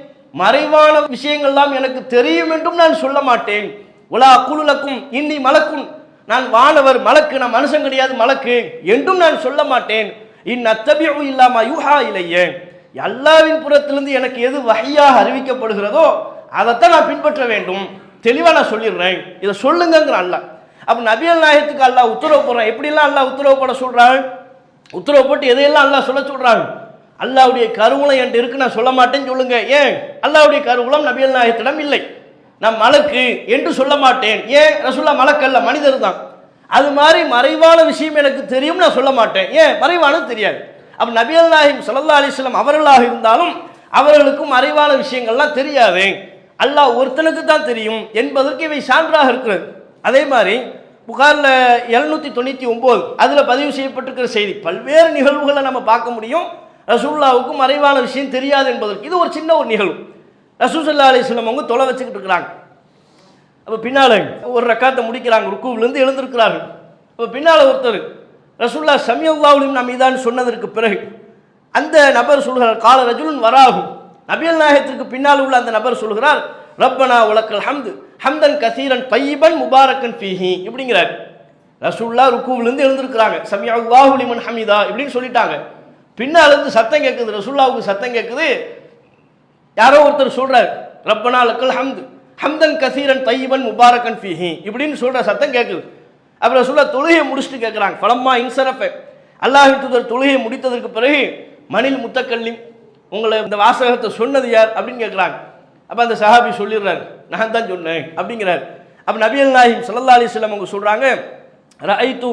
S1: மறைவான விஷயங்கள்லாம் எனக்கு தெரியும் என்றும் நான் சொல்ல மாட்டேன். உலா குலுலக்கும் இன்னி மலக்குன், நான் வானவர் மலக்கு, நான் மனுஷன் கிடையாது மலக்கு என்றும் நான் சொல்ல மாட்டேன். அத்தபிஉ இல்லாம யூஹா இலைய, அல்லாஹ்வின் புறத்திலிருந்து எனக்கு எது வஹியாக அறிவிக்கப்படுகிறதோ அதைத்தான் நான் பின்பற்ற வேண்டும். தெளிவாக நான் சொல்லிடுறேன், இதை சொல்லுங்கிற அல்லாஹ். அப்போ நபிகள் நாயகத்துக்கு அல்லாஹ் உத்தரவு போடுறான். எப்படிலாம் அல்லாஹ் உத்தரவு போட சொல்றான்? உத்தரவு போட்டு எதையெல்லாம் அல்லாஹ் சொல்ல சொல்றாங்க? அல்லாஹ்வுடைய கருவூலம் என்கிட்ட இருக்கு, நான் சொல்ல மாட்டேன்னு சொல்லுங்க. ஏன்? அல்லாஹ்வுடைய கருவூலம் நபிகள் நாயகத்திடம் இல்லை. நான் மலக்கு என்று சொல்ல மாட்டேன். ஏன்? ரசூலுல்லாஹ் மலக்கல்ல, மனிதர் தான். அது மாதிரி மறைவான விஷயம் எனக்கு தெரியும், நான் சொல்ல மாட்டேன். ஏன்? மறைவானது தெரியாது. அப்ப நபிகள் நாயகம் ஸல்லல்லாஹு அலைஹி வஸல்லம் அவர்களாக இருந்தாலும் அவர்களுக்கும் மறைவான விஷயங்கள்லாம் தெரியாது. அல்லாஹ் ஒருத்தனுக்கு தான் தெரியும் என்பதற்கு இவை சான்றாக இருக்கிறது. அதே மாதிரி புகார்ல 799 அதுல பதிவு செய்யப்பட்டிருக்கிற செய்தி, பல்வேறு நிகழ்வுகளை நம்ம பார்க்க முடியும். ரசூலுல்லாஹ்வுக்கு மறைவான விஷயம் தெரியாது என்பதற்கு இது ஒரு சின்ன ஒரு நிகழ்வு. ரசூல் ஸல்லல்லாஹு அலைஹி வஸல்லம் அவங்க தொலை வச்சுக்கிட்டு இருக்கிறாங்க. அப்போ பின்னால ஒரு ரக்காத்தை முடிக்கிறாங்க, ருக்குவிலிருந்து எழுந்திருக்கிறார்கள். அப்போ பின்னால ஒருத்தர் ரசூலுல்லாஹ் சமியல்லாஹு லிமன் ஹமீதான்னு சொன்னதற்கு பிறகு அந்த நபர் சொல்கிறார், கால ரஜுலுன் வராஹு, நபிகள் நாயகத்திற்கு பின்னால் உள்ள அந்த நபர் சொல்கிறார், ரப்பனா வலக்கல் ஹம்து ஹம்தன் கசீரன் பையிபன் முபாரக்கன் ஃபீஹி இப்படிங்கிறார். ரசூலுல்லாஹ் ருக்குவிலிருந்து எழுந்திருக்கிறாங்க, சமியல்லாஹு லிமன் ஹமீதா இப்படின்னு சொல்லிட்டாங்க. பின்னால் இருந்து சத்தம் கேட்குது, ரசூலுல்லாஹ்வுக்கு சத்தம் கேட்குது. யாரோ ஒருத்தர் சொல்றார், ரப்பனா லக்கல் ஹம்து ஹம்தன் கசீரன் தையிபன் முபாரக்கன் ஃபீஹி இப்படின்னு சொல்ற சத்தம் கேட்குது. அப்புறம் ரசூலுல்லாஹ் தொழுகையை முடிச்சுட்டு கேட்குறாங்க, ஃபலம்மா இன்சரஃப, அல்லாஹ்வின் தூதர் தொழுகையை முடித்ததற்கு பிறகு மணில் முத்தக்கல்லிம், உங்களை இந்த வாசகத்தை சொன்னது யார் அப்படின்னு கேட்குறாங்க. அப்போ அந்த சஹாபி சொல்லிடுறாரு, நான் தான் சொன்னேன் அப்படிங்கிறார். அப்போ நபிகள் நாயகம் ஸல்லல்லாஹு அலைஹி வஸல்லம் அவங்க சொல்றாங்க, ரஐது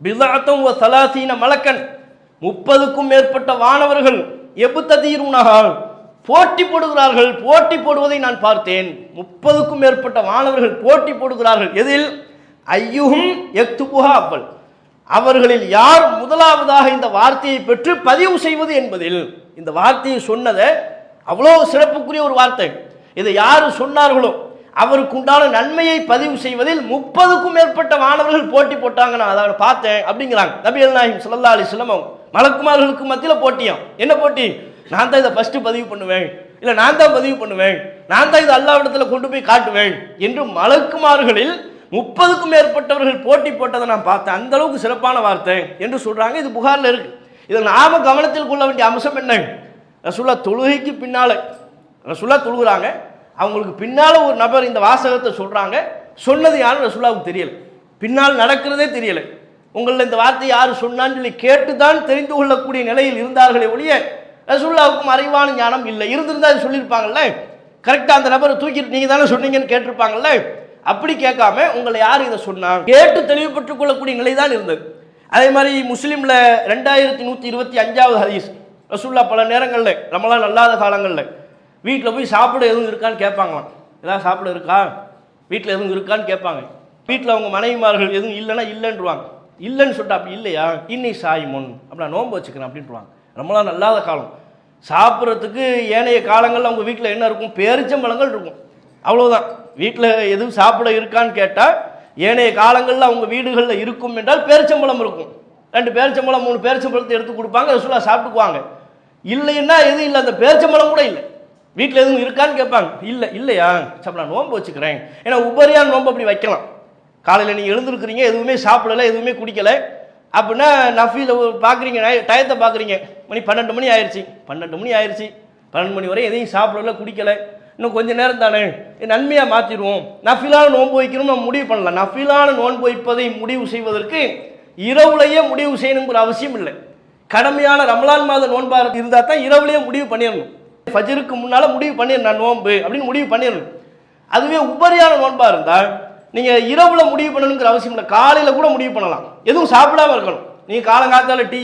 S1: பிதஅத்தன் வ ஸலாத்தீன மலக்கன், 30க்கும் மேற்பட்ட வானவர்கள் எபுத்ததீருனஹா போட்டி போடுகிறார்கள், போட்டி போடுவதை நான் பார்த்தேன். 30க்கும் மேற்பட்ட வானவர்கள் போட்டி போடுகிறார்கள். எதில்? ஐயுஹும் யக்துபுஹா அப்பல், அவர்களில் யார் முதலாவதாக இந்த வார்த்தையை பெற்று பதிவு செய்வது என்பதில். இந்த வார்த்தையை சொன்னதை அவ்வளோ சிறப்புக்குரிய ஒரு வார்த்தை. இதை யார் சொன்னார்களோ அவருக்கு உண்டான நன்மையை பதிவு செய்வதில் 30க்கும் மேற்பட்ட மாணவர்கள் போட்டி போட்டாங்க, நான் அதை பார்த்தேன் அப்படிங்கிறாங்க நபிகள் நாயகம் ஸல்லல்லாஹு அலைஹி வஸல்லம். மலக்குமார்களுக்கு மத்தியில் போட்டியாம். என்ன போட்டி? நான் தான் இதை ஃபர்ஸ்ட் பதிவு பண்ணுவேன், இல்லை நான் தான் பதிவு பண்ணுவேன், நான் தான் இதை அல்லாஹ்விடத்தில் கொண்டு போய் காட்டுவேன் என்று மலக்குமார்களில் 30க்கும் மேற்பட்டவர்கள் போட்டி போட்டதை நான் பார்த்தேன். அந்த அளவுக்கு சிறப்பான வார்த்தை என்று சொல்றாங்க. இது புகார்ல இருக்கு. இதில் நாம கவனத்தில் கொள்ள வேண்டிய அம்சம் என்ன? ரசூலுல்லாஹ் தொழுகைக்கு பின்னால ரசூலுல்லாஹ் தொழுகிறாங்க, அவங்களுக்கு பின்னால ஒரு நபர் இந்த வாசகத்தை சொல்றாங்க. சொன்னது யாரும் ரசூலுல்லாஹ்வுக்கு தெரியல, பின்னால் நடக்கிறதே தெரியல. உங்களில் இந்த வார்த்தை யார் சொன்னான்னு சொல்லி கேட்டுதான் தெரிந்து கொள்ளக்கூடிய நிலையில் இருந்தார்களே ஒழிய ரசூலுல்லாஹ்வுக்கும் அறிவான ஞானம் இல்லை. இருந்திருந்தா அது சொல்லியிருப்பாங்கல்ல, கரெக்டாக அந்த நபரை தூக்கிட்டு நீங்க தானே சொன்னீங்கன்னு கேட்டிருப்பாங்கல்ல. அப்படி கேட்காம உங்களை யார் இதை சொன்னாங்க கேட்டு தெளிவுபட்டுக் கொள்ளக்கூடிய நிலை தான் இருந்தது. அதே மாதிரி முஸ்லீம்ல 2125வது ஹதீஸ், ரசூலுல்லாஹ் பல நேரங்களில் ரமலான் அல்லாத காலங்களில் வீட்டில் போய் சாப்பிட எதுவும் இருக்கான்னு கேட்பாங்களாம். ஏதாவது சாப்பிட இருக்கா, வீட்டில் எதுவும் இருக்கான்னு கேட்பாங்க. வீட்டில் அவங்க மனைவிமார்கள் எதுவும் இல்லைன்னா இல்லைன்றுவாங்க. இல்லைன்னு சொல்லிட்டு அப்படி இல்லையா, இன்னி சாய்முன் அப்படி நான் நோன்பு வச்சுக்கிறேன் அப்படின்ட்டுருவாங்க. ரமலான் அல்லாத காலம் சாப்பிட்றதுக்கு ஏனைய காலங்களில் அவங்க வீட்டில் என்ன இருக்கும், பேரிச்சம்பழங்கள் இருக்கும், அவ்வளோதான். வீட்டில் எதுவும் சாப்பிட இருக்கான்னு கேட்டால் ஏனைய காலங்களில் அவங்க வீடுகளில் இருக்கும் என்றால் பேரிச்சம்பழம் இருக்கும். 2 பேரிச்சம்பழம் 3 பேரிச்சம்பழத்தை எடுத்து கொடுப்பாங்க, ரசூலுல்லாஹ் சாப்பிட்டுக்குவாங்க. இல்லைன்னா எதுவும் இல்லை, அந்த பேரிச்சம்பழம் கூட இல்லை. வீட்டில் எதுவும் இருக்கான்னு கேட்பாங்க, இல்லை இல்லையா சாப்பிட நான் நோன்பு வச்சுக்கிறேன். ஏன்னா உபரியான நோன்பு அப்படி வைக்கலாம். காலையில் நீங்கள் எழுந்திருக்கிறீங்க, எதுவுமே சாப்பிடலை, எதுவுமே குடிக்கலை அப்படின்னா நஃபீல பார்க்குறீங்க, டயத்தை பார்க்குறீங்க, மணி 12 மணி ஆயிடுச்சு, 12 மணி ஆயிடுச்சு, 12 மணி வரை எதையும் சாப்பிடல குடிக்கலை, இன்னும் கொஞ்சம் நேரம் தானே நன்மையாக மாற்றிடுவோம், நஃபிலான நோன்பு வைக்கணும் நம்ம முடிவு பண்ணலாம். நஃபிலான நோன்பு வைப்பதை முடிவு செய்வதற்கு இரவுலையே முடிவு செய்யணுங்கிற அவசியம் இல்லை. கடமையான ரமலான் மாத நோன்பாக இருந்தால் தான் இரவுலையே முடிவு பண்ணிடணும். ஃபஜ்ருக்கு முன்னால் முடிவு பண்ணிடணும் நோன்பு அப்படின்னு முடிவு பண்ணிடணும். அதுவே உபரியான நோன்பாக இருந்தால் நீங்கள் இரவுல முடிவு பண்ணணுங்கிற அவசியம் இல்லை, காலையில் கூட முடிவு பண்ணலாம். எதுவும் சாப்பிடாம இருக்கணும். நீங்கள் காலங்காத்தால டீ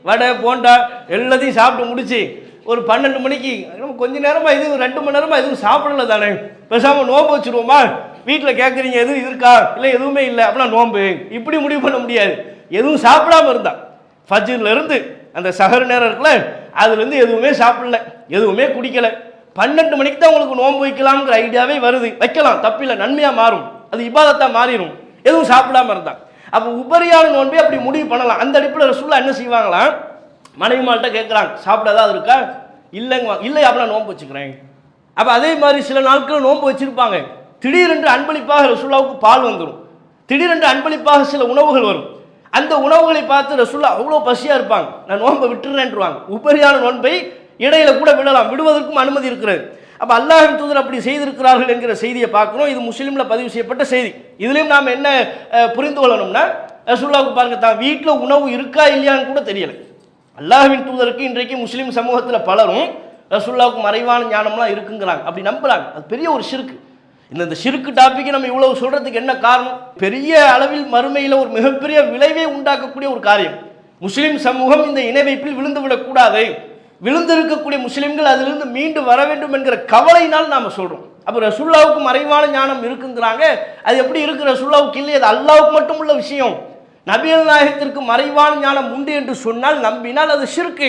S1: வடை போண்டா எல்லாத்தையும் சாப்பிட்டு முடிச்சு ஒரு 12 மணிக்கு கொஞ்ச நேரமாக இது 2 மணி நேரமாக எதுவும் சாப்பிடல தானே, பேசாமல் நோன்பு வச்சுருவோமா, வீட்டில் கேட்குறீங்க எதுவும் இருக்கா, இல்லை எதுவுமே இல்லை அப்படின்னா நோன்பு இப்படி முடிவு பண்ண முடியாது. எதுவும் சாப்பிடாம இருந்தா ஃபஜ்ர்லேருந்து அந்த சஹர் நேரம் இருக்குல்ல, அதுலேருந்து எதுவுமே சாப்பிடல, எதுவுமே குடிக்கல, 12 மணிக்கு தான் உங்களுக்கு நோன்பு வைக்கலாம்ங்கிற ஐடியாவே வருது, வைக்கலாம், தப்பில்லை, நன்மையாக மாறும், அது இபாதத்தாக மாறிடும். எதுவும் சாப்பிடாம இருந்தா அப்போ உபரியான நோன்பே அப்படி முடிவு பண்ணலாம். அந்த அடிப்பில் ரசூலுல்லாஹ் என்ன செய்வாங்களாம், மனைவிமால்கிட்ட கேட்குறாங்க சாப்பிடாதான் இருக்கா, இல்லைங்க இல்லை அப்படின்னா நோன்பு வச்சுக்கிறேன். அப்போ அதே மாதிரி சில நாட்கள் நோன்பு வச்சுருப்பாங்க, திடீரென்று அன்பளிப்பாக ரசூலுல்லாவுக்கு பால் வந்துடும், திடீரென்று அன்பளிப்பாக சில உணவுகள் வரும். அந்த உணவுகளை பார்த்து ரசூலுல்லா அவ்வளோ பசியாக இருப்பாங்க, நான் நோன்பை விட்டுறேன்ருவாங்க. உபரியான நோன்பை இடையில கூட விடலாம், விடுவதற்கும் அனுமதி இருக்கிறது. அப்போ அல்லாஹ்வின் தூதர் அப்படி செய்திருக்கிறார்கள் என்கிற செய்தியை பார்க்குறோம். இது முஸ்லீமில் பதிவு செய்யப்பட்ட செய்தி. இதுலேயும் நாம் என்ன புரிந்து கொள்ளணும்னா, ரசூலுல்லாவுக்கு பாருங்க, தான் வீட்டில் உணவு இருக்கா இல்லையான்னு கூட தெரியலை. அல்லாஹ்வின் தூதருக்கு இன்றைக்கு முஸ்லீம் சமூகத்தில் பலரும் ரசூலுல்லாவுக்கு மறைவான ஞானம்லாம் இருக்குங்கிறாங்க, அப்படி நம்புறாங்க. அது பெரிய ஒரு ஷிர்க். இந்த ஷிர்க் டாபிக் நம்ம இவ்வளவு சொல்றதுக்கு என்ன காரணம்? பெரிய அளவில் மறுமையில் ஒரு மிகப்பெரிய விளைவை உண்டாக்கக்கூடிய ஒரு காரியம். முஸ்லீம் சமூகம் இந்த இணை வைப்பில் விழுந்து விடக்கூடாது, விழுந்திருக்கக்கூடிய முஸ்லிம்கள் அதிலிருந்து மீண்டு வர வேண்டும் என்கிற கவலையினால் நாம சொல்றோம். அப்ப ரசூலுல்லாவுக்கு மறைவான ஞானம் இருக்குங்கிறாங்க. அது எப்படி இருக்கு? ரசூலுல்லாவுக்கு இல்லை, அது அல்லாஹ்வுக்கு மட்டும் உள்ள விஷயம். நபிகள் நாயகத்திற்கு மறைவான ஞானம் உண்டு என்று சொன்னால், நம்பினால் அது ஷிர்க்.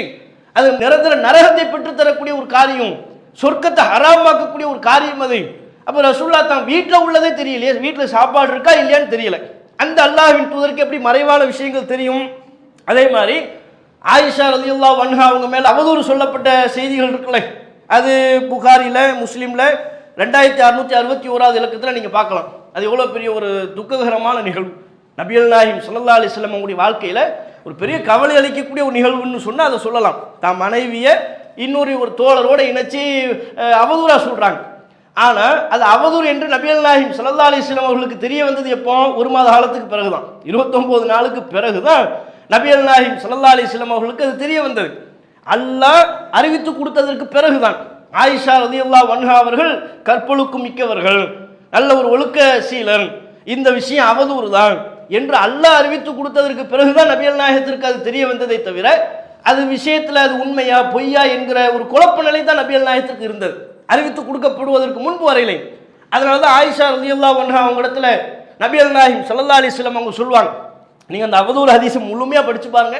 S1: அது நிரந்தர நரகத்தை பெற்று தரக்கூடிய ஒரு காரியம், சொர்க்கத்தை ஹராமாக்கக்கூடிய ஒரு காரியம் அது. அப்ப ரசூலுல்லாஹ் தான் வீட்டில் உள்ளதே தெரியலையே, வீட்டில் சாப்பாடு இருக்கா இல்லையான்னு தெரியல. அந்த அல்லாஹ்வின் தூதருக்கு எப்படி மறைவான விஷயங்கள் தெரியும்? அதே மாதிரி ஆயிஷா ரலியல்லாஹு அன்ஹா அவங்க மேல அவதூறு சொல்லப்பட்ட செய்திகள் இருக்குல்ல, அது புகாரில முஸ்லீம்ல 2661 இலக்கத்தில் நீங்க பார்க்கலாம். அது எவ்வளவு பெரிய ஒரு துக்ககரமான நிகழ்வு. நபிகள் நாயகம் ஸல்லல்லாஹு அலைஹி வஸல்லம் அவங்களுடைய வாழ்க்கையில ஒரு பெரிய கவலை அளிக்கக்கூடிய ஒரு நிகழ்வுன்னு சொன்னா அதை சொல்லலாம். தான் மனைவிய இன்னொரு ஒரு தோழரோட இணைச்சி அவதூறா சொல்றாங்க. ஆனா அது அவதூறு என்று நபிகள் நாயகம் ஸல்லல்லாஹு அலைஹி வஸல்லம் அவர்களுக்கு தெரிய வந்தது எப்போ? 1 மாத காலத்துக்கு பிறகுதான், 29 நாளுக்கு பிறகுதான் நபிகள் நாயகம் ஸல்லல்லாஹு அலைஹி வஸல்லம் அவர்களுக்கு அது தெரிய வந்தது. அல்லாஹ் அறிவித்து கொடுத்ததற்கு பிறகுதான். ஆயிஷா ரலியல்லாஹு அன்ஹா அவர்கள் கற்பொழுக்கு மிக்கவர்கள், நல்ல ஒரு ஒழுக்க சீலர், இந்த விஷயம் அவதூறு தான் என்று அல்லாஹ் அறிவித்து கொடுத்ததற்கு பிறகுதான் நபிகள் நாயகத்திற்கு அது தெரிய வந்ததை தவிர, அது விஷயத்தில் அது உண்மையா பொய்யா என்கிற ஒரு குழப்ப நிலை தான் நபிகள் நாயகத்திற்கு இருந்தது, அறிவித்து கொடுக்கப்படுவதற்கு முன்பு வரையிலே. அதனால தான் ஆயிஷா ரலியல்லாஹு அன்ஹா அவங்க இடத்துல நபிகள் நாயகம் ஸல்லல்லாஹு அலைஹி வஸல்லம் அவங்க சொல்லுவாங்க, நீங்க அந்த அவதூறு ஹதீஸை முழுமையா படிச்சு பாருங்க,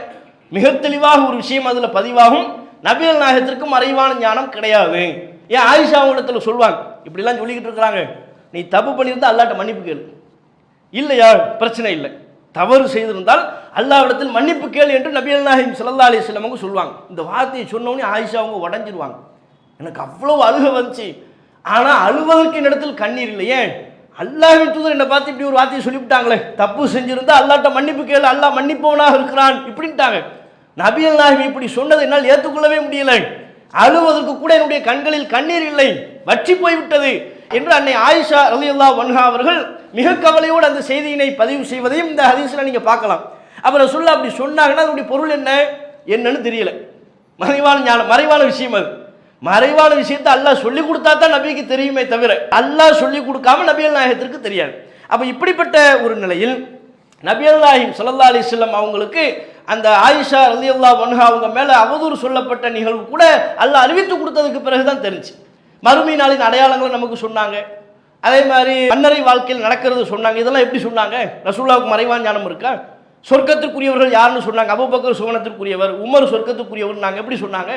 S1: மிக தெளிவாக ஒரு விஷயம் அதுல பதிவாகும். நபிகள் நாயகத்திற்கு மறைவான ஞானம் கிடையாது. ஏன் ஆயிஷா அவங்க இடத்துல சொல்லுவாங்க, இப்படிலாம் சொல்லிக்கிட்டு இருக்கிறாங்க, நீ தப்பு பண்ணியிருந்தா அல்லாஹ்ட்ட மன்னிப்பு கேளு, இல்லையா பிரச்சனை இல்லை, தவறு செய்திருந்தால் அல்லாஹ்விடத்தில் மன்னிப்பு கேளு என்று நபிகள் நாயகம் ஸல்லல்லாஹு அலைஹி வஸல்லம் அவங்க சொல்லுவாங்க. இந்த வார்த்தையை சொன்னோடனே ஆயிஷா அவங்க உடஞ்சிருவாங்க. எனக்கு அவ்வளவு அழுக வந்துச்சு, ஆனா அழுவதற்கு என்னிடத்தில் கண்ணீர் இல்லையே, அல்லாஹ்வின் தூதர் என்னை பார்த்து இப்படி ஒரு வார்த்தையை சொல்லிவிட்டாங்களே, தப்பு செஞ்சிருந்தா அல்லாஹ்ட்ட மன்னிப்பு கேளு, அல்லாஹ் மன்னிப்பவனாக இருக்கிறான் இப்படின்ட்டாங்க. நபிகள் நாயகம் இப்படி சொன்னதை என்னால் ஏற்றுக்கொள்ளவே முடியலை, அழுவதற்கு கூட என்னுடைய கண்களில் கண்ணீர் இல்லை, வற்றி போய்விட்டது என்று அன்னை ஆயிஷா ரலியல்லாஹு அன்ஹா அவர்கள் மிக கவலையோடு அந்த செய்தியினை பதிவு செய்வதையும் இந்த ஹதீஸ்ல நீங்க பார்க்கலாம். அப்புறம் சொல்ல அப்படி சொன்னாங்கன்னா அதனுடைய பொருள் என்னன்னு தெரியல. மறைவான ஞானம், மறைவான விஷயம், அது மறைவான விஷயத்தை அல்லாஹ் சொல்லி கொடுத்தா தான் நபிக்கு தெரியுமே தவிர அல்லாஹ் சொல்லி கொடுக்காம நபிகள் நாயகத்திற்கு தெரியாது. அப்ப இப்படிப்பட்ட ஒரு நிலையில் நபிகள் நாயகம் ஸல்லல்லாஹு அலைஹி வஸல்லம் அவங்களுக்கு அந்த ஆயிஷா ரலியல்லாஹு அன்ஹா அவங்க மேல அவதூறு சொல்லப்பட்ட நிகழ்வு கூட அல்லாஹ் அறிவித்து கொடுத்ததுக்கு பிறகுதான் தெரிஞ்சு. மறுமை நாளின் அடையாளங்களை நமக்கு சொன்னாங்க, அதே மாதிரி மன்னரை வாழ்க்கையில் நடக்கிறது சொன்னாங்க. இதெல்லாம் எப்படி சொன்னாங்க? ரசூலுல்லாஹ்வுக்கு மறைவான ஞானம் இருக்கா? சொர்க்கத்திற்குரியவர்கள் யாருன்னு சொன்னாங்க, அபூபக்கர் சுவனத்திற்குரியவர், உமர் சொர்க்கத்துக்குரியவர் நாங்க எப்படி சொன்னாங்க?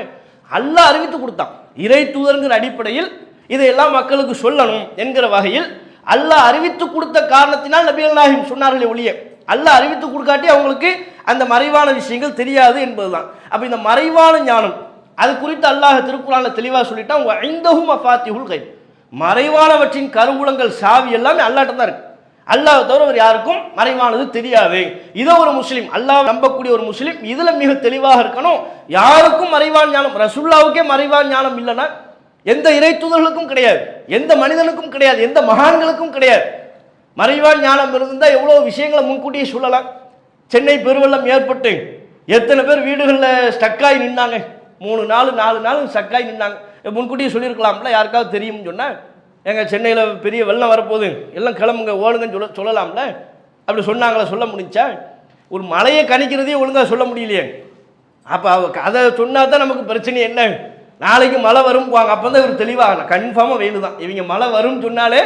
S1: அல்லாஹ் அறிவித்து கொடுத்தான். இறை தூதர்ங்கிற அடிப்படையில் இதையெல்லாம் மக்களுக்கு சொல்லணும் என்கிற வகையில் அல்லாஹ் அறிவித்து கொடுத்த காரணத்தினால் நபிகள் நாயகம் சொன்னார்களே ஒழிய, அல்லாஹ் அறிவித்து கொடுக்காட்டி அவங்களுக்கு அந்த மறைவான விஷயங்கள் தெரியாது என்பதுதான். அப்ப இந்த மறைவான ஞானம் அது குறித்து அல்லாஹ் திருக்குர்ஆன்ல தெளிவா சொல்லிட்டான், வஇந்தஹு மஃபாத்திஹுல் கைப், மறைவானவற்றின் கருவூலங்கள் சாவி எல்லாமே அல்லாஹ்ட்ட தான் இருக்கு. அல்லாஹ் தவிர வேறு யாருக்கும் மறைவானது தெரியாது. இதோ ஒரு முஸ்லீம், அல்லாஹ் நம்பக்கூடிய ஒரு முஸ்லீம் இதுல மிக தெளிவாக இருக்கணும். யாருக்கும் மறைவான ஞானம், ரசூலுல்லாஹ்வுக்கே மறைவான ஞானம் இல்லைன்னா எந்த இறை தூதர்களுக்கும் கிடையாது, எந்த மனிதனுக்கும் கிடையாது, எந்த மகான்களுக்கும் கிடையாது. மறைவான ஞானம் இருந்தால் எவ்வளோ விஷயங்களை முன்கூட்டியே சொல்லலாம். சென்னை பெருவெள்ளம் ஏற்பட்டு எத்தனை பேர் வீடுகளில் ஸ்டக்காகி நின்னாங்க, 3 நாள் 4 நாள் ஸ்டக்காகி நின்னாங்க. முன்கூட்டியே சொல்லியிருக்கலாம்ல, யாருக்காவது தெரியும்னு சொன்னால், எங்கள் சென்னையில் பெரிய வெள்ளம் வரப்போகுது, எல்லாம் கிளம்புங்க ஓடுங்கன்னு சொல்லலாம்ல. அப்படி சொன்னாங்களா? சொல்ல முடிஞ்சா? ஒரு மழையை கணிக்கிறதே ஒழுங்காக சொல்ல முடியலையே. அப்போ அதை சொன்னால் தான் நமக்கு பிரச்சனை என்ன, நாளைக்கு மழை வரும் வாங்க, அப்போ தான் இவர் தெளிவாக கன்ஃபார்மாக வெயில் தான், இவங்க மழை வரும்னு சொன்னாலே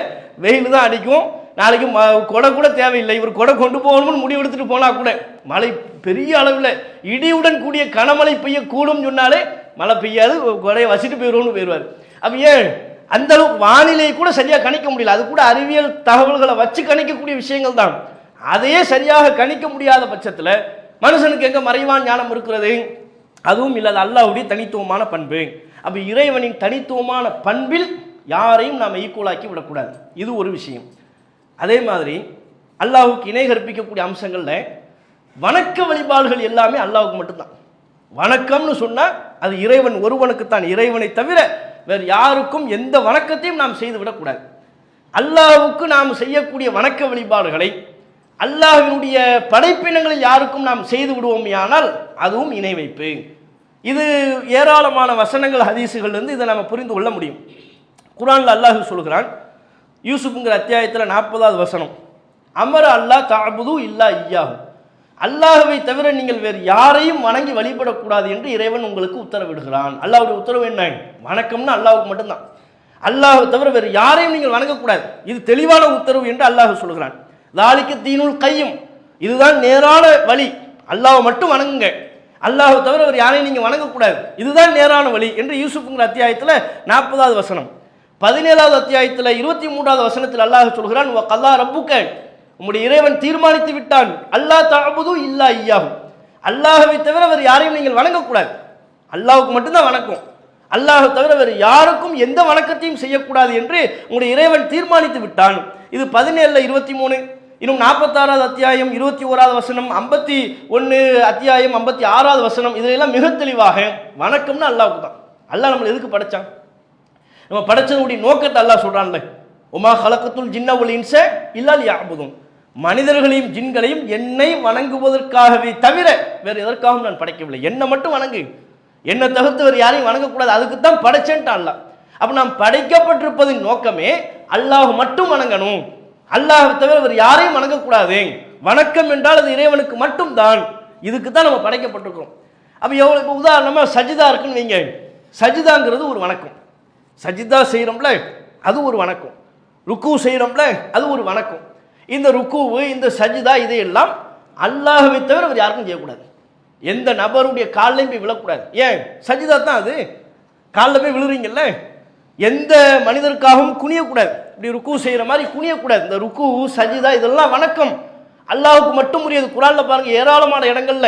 S1: வெயில் தான் அடிக்கும், நாளைக்கு கொடை கூட தேவையில்லை, இவர் கொடை கொண்டு போகணும்னு முடிவு எடுத்துகிட்டு போனால் கூட மழை பெரிய அளவில் இடியுடன் கூடிய கனமழை பெய்யக்கூடும் சொன்னாலே மழை பெய்யாது, கொடையை வச்சுட்டு போயிடுவோம்னு போயிடுவார். அப்போ ஏன் அந்த அளவுக்கு வானிலையை கூட சரியாக கணிக்க முடியல, அது கூட அறிவியல் தகவல்களை வச்சு கணிக்கக்கூடிய விஷயங்கள் தான். அதையே சரியாக கணிக்க முடியாத பட்சத்தில் மனுஷனுக்கு எங்கே மறைவான ஞானம் இருக்கிறது? அதுவும் இல்லாத அல்லாஹ்வுடைய தனித்துவமான பண்பு. அப்போ இறைவனின் தனித்துவமான பண்பில் யாரையும் நாம் ஈக்குவலாக்கி விடக்கூடாது. இது ஒரு விஷயம். அதே மாதிரி அல்லாஹ்வுக்கு இணை கற்பிக்கக்கூடிய அம்சங்களில் வணக்க வழிபாடுகள் எல்லாமே அல்லாஹ்வுக்கு மட்டும்தான். வணக்கம்னு சொன்னால் அது இறைவன் ஒருவனுக்குத்தான், இறைவனை தவிர வேறு யாருக்கும் எந்த வணக்கத்தையும் நாம் செய்து விடக்கூடாது. அல்லாஹ்வுக்கு நாம் செய்யக்கூடிய வணக்க வழிபாடுகளை அல்லாஹ்வினுடைய படைப்பினங்களில் யாருக்கும் நாம் செய்து விடுவோமேயானால் அதுவும் இணை வைப்பு. இது ஏராளமான வசனங்கள் ஹதீஸுகள்லேருந்து இதை நம்ம புரிந்து கொள்ள முடியும். குர்ஆனில் அல்லாஹ் சொல்கிறான், யூசுஃப்ங்கிற அத்தியாயத்தில் 40வது வசனம், அமர அல்லாஹ் தஅபுது இல்லா இய்யாஹு, அல்லாஹ்வை தவிர நீங்கள் வேறு யாரையும் வணங்கி வழிபடக்கூடாது என்று இறைவன் உங்களுக்கு உத்தரவிடுகிறான். அல்லாஹ்வுடைய உத்தரவு என்ன? வணக்கம்னு அல்லாஹ்வுக்கு மட்டும்தான். அல்லாஹ்வை தவிர வேறு யாரையும் நீங்கள் வணங்கக்கூடாது. இது தெளிவான உத்தரவு என்று அல்லாஹ் சொல்கிறான். தாலிக தீனுல் கையும், இதுதான் நேரான வழி, அல்லாஹ்வை மட்டும் வணங்குங்க, அல்லாஹ்வை தவிர வேறு யாரையும் நீங்கள் வணங்கக்கூடாது, இதுதான் நேரான வழி என்று யூசுஃப்ங்கிற அத்தியாயத்தில் 40வது வசனம். 17வது அத்தியாயத்தில் 23வது வசனத்தில் அல்லாஹ் சொல்கிறான், வ கல்லா ரப்புக்க, உம்முடைய இறைவன் தீர்மானித்து விட்டான், அல்லாஹ் தஅபுது இல்லா இய்யாஹு, அல்லாஹ்வை தவிர வேறு யாரையும் நீங்கள் வணங்கக்கூடாது, அல்லாஹ்வுக்கு மட்டும்தான் வணக்கம், அல்லாஹ்வை தவிர வேறு யாருக்கும் எந்த வணக்கத்தையும் செய்யக்கூடாது என்று உங்களுடைய இறைவன் தீர்மானித்து விட்டான். இது 17ல் 23, இன்னும் 46வது அத்தியாயம் 21வது வசனம், 51 அத்தியாயம் 56வது வசனம், இதெல்லாம் மிக தெளிவாக வணக்கம்னு அல்லாஹ்வுக்கு தான். அல்லாஹ் நம்மளை எதுக்கு படைச்சான்? நம்ம படைச்சதுடைய நோக்கத்தை அல்லாஹ் சொல்றான்ல, உமா ஹலக்கத்துல் ஜின்ன வல் இன்ஸ இல்லா லியஅபுதுன், மனிதர்களையும் ஜின்களையும் என்னை வணங்குவதற்காகவே தவிர வேறு எதற்காகவும் நான் படைக்கவில்லை, என்னை மட்டும் வணங்கு, என்னை தவிர்த்து வேறு யாரையும் வணங்கக்கூடாது, அதுக்கு தான் படைச்சேன்ட்டான் அல்லாஹ். அப்போ நாம் படைக்கப்பட்டிருப்பதின் நோக்கமே அல்லாஹ் மட்டும் வணங்கணும், அல்லாஹ்வை தவிர வேறு யாரையும் வணங்கக்கூடாது, வணக்கம் என்றால் அது இறைவனுக்கு மட்டும்தான், இதுக்கு தான் நம்ம படைக்கப்பட்டிருக்கிறோம். அப்போ எவ்வளோ, இப்போ உதாரணமாக சஜிதா இருக்குன்னு வைங்க, சஜிதாங்கிறது ஒரு வணக்கம், சஜிதா செய்கிறோம்ல அது ஒரு வணக்கம், ருக்கு செய்கிறோம்ல அது ஒரு வணக்கம். இந்த ருக்குவு, இந்த சஜிதா, இதையெல்லாம் அல்லாஹ்வை தவிர வேறு யாருக்கும் செய்யக்கூடாது, எந்த நபருடைய காலிலையும் போய் விழக்கூடாது. ஏன்? சஜிதா தான் அது, காலில் போய் விழுறீங்கல்ல, எந்த மனிதருக்காகவும் குனியக்கூடாது, இப்படி ருக்கு செய்கிற மாதிரி குனியக்கூடாது. இந்த ருக்கு சஜிதா இதெல்லாம் வணக்கம், அல்லாஹ்வுக்கு மட்டும் உரியது. குர்ஆன்ல பாருங்க, ஏராளமான இடங்கள்ல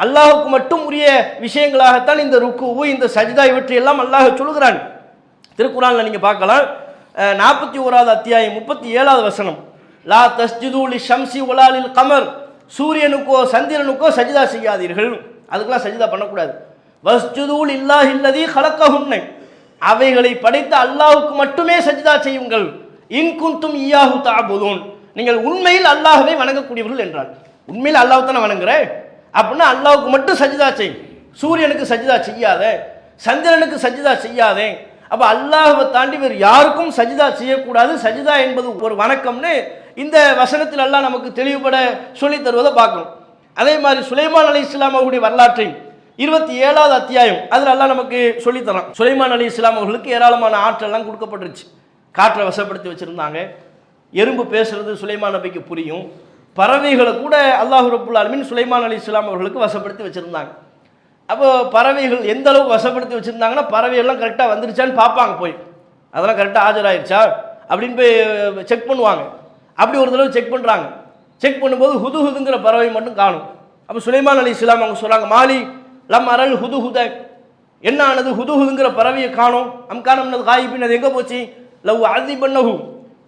S1: அல்லாஹ்வுக்கு மட்டும் உரிய விஷயங்களாகத்தான் இந்த ருக்கு, இந்த சஜிதா இவற்றையெல்லாம் அல்லாஹ் சொல்கிறான். திருக்குர்ஆன்ல நீங்க பார்க்கலாம், 41வது அத்தியாயம் 37வது வசனம், லா தஸ்ஜுது லிஷம்சி வலா லில் கமர், சூரியனுக்கோ சந்திரனுக்கோ சஜிதா செய்யாதீர்கள், அதுக்கெல்லாம் சஜிதா பண்ணக்கூடாது. வஸ்ஜுது லில்லாஹி அல்லதி ஹலக்கஹுன்ன, அவைகளை படைத்த அல்லாஹ்வுக்கு மட்டுமே சஜிதா செய்யுங்கள். இன் குன்தும் இய்யாஹு தஅபுதுன், நீங்கள் உண்மையில் அல்லாஹ்வை வணங்கக்கூடியவர்கள் என்றால், உண்மையில் அல்லாஹ் தானே வணங்குற, அப்படின்னா அல்லாஹ்வுக்கு மட்டும் சஜிதா செய், சூரியனுக்கு சஜிதா செய்யாத, சந்திரனுக்கு சஜிதா செய்யாதே. அப்போ அல்லாஹ்வை தாண்டி வேறு யாருக்கும் சஜிதா செய்யக்கூடாது, சஜிதா என்பது ஒரு வணக்கம்னு இந்த வசனத்தில் அல்லாஹ் நமக்கு தெளிவுபட சொல்லி தருவதை பார்க்கணும். அதே மாதிரி சுலைமான் அலைஹிஸ்ஸலாம் அவருடைய வரலாற்றை 27வது அத்தியாயம் அதில் அல்லாஹ் நமக்கு சொல்லித்தரான். சுலைமான் அலைஹிஸ்ஸலாம் அவர்களுக்கு ஏராளமான ஆற்றெல்லாம் கொடுக்கப்பட்டுருச்சு, காற்றை வசப்படுத்தி வச்சுருந்தாங்க, எறும்பு பேசுறது சுலைமான் நபிக்கு புரியும், பறவைகளை கூட அல்லாஹ் ரப்புல் ஆலமீன் சுலைமான் அலைஹிஸ்ஸலாம் அவர்களுக்கு வசப்படுத்தி வச்சுருந்தாங்க. அப்போ பறவைகள் எந்த அளவுக்கு வசப்படுத்தி வச்சுருந்தாங்கன்னா, பறவைகள்லாம் கரெக்டாக வந்துருச்சான்னு பார்ப்பாங்க, போய் அதெல்லாம் கரெக்டாக ஆஜராயிருச்சா அப்படின்னு போய் செக் பண்ணுவாங்க. அப்படி ஒரு தடவை செக் பண்ணுறாங்க, செக் பண்ணும்போது ஹுதுஹுதுங்கிற பறவை மட்டும் காணும். அப்போ சுலைமான் அலைஹிஸ்ஸலாம் அவங்க சொல்கிறாங்க, மாலி லம் அரல் ஹுதுஹுத, என்ன ஆனது, ஹுதுஹுதுங்கிற பறவையை காணும், காணம்னது காயிபின், அது எங்கே போச்சு, லவ் அஸிபன்னஹு,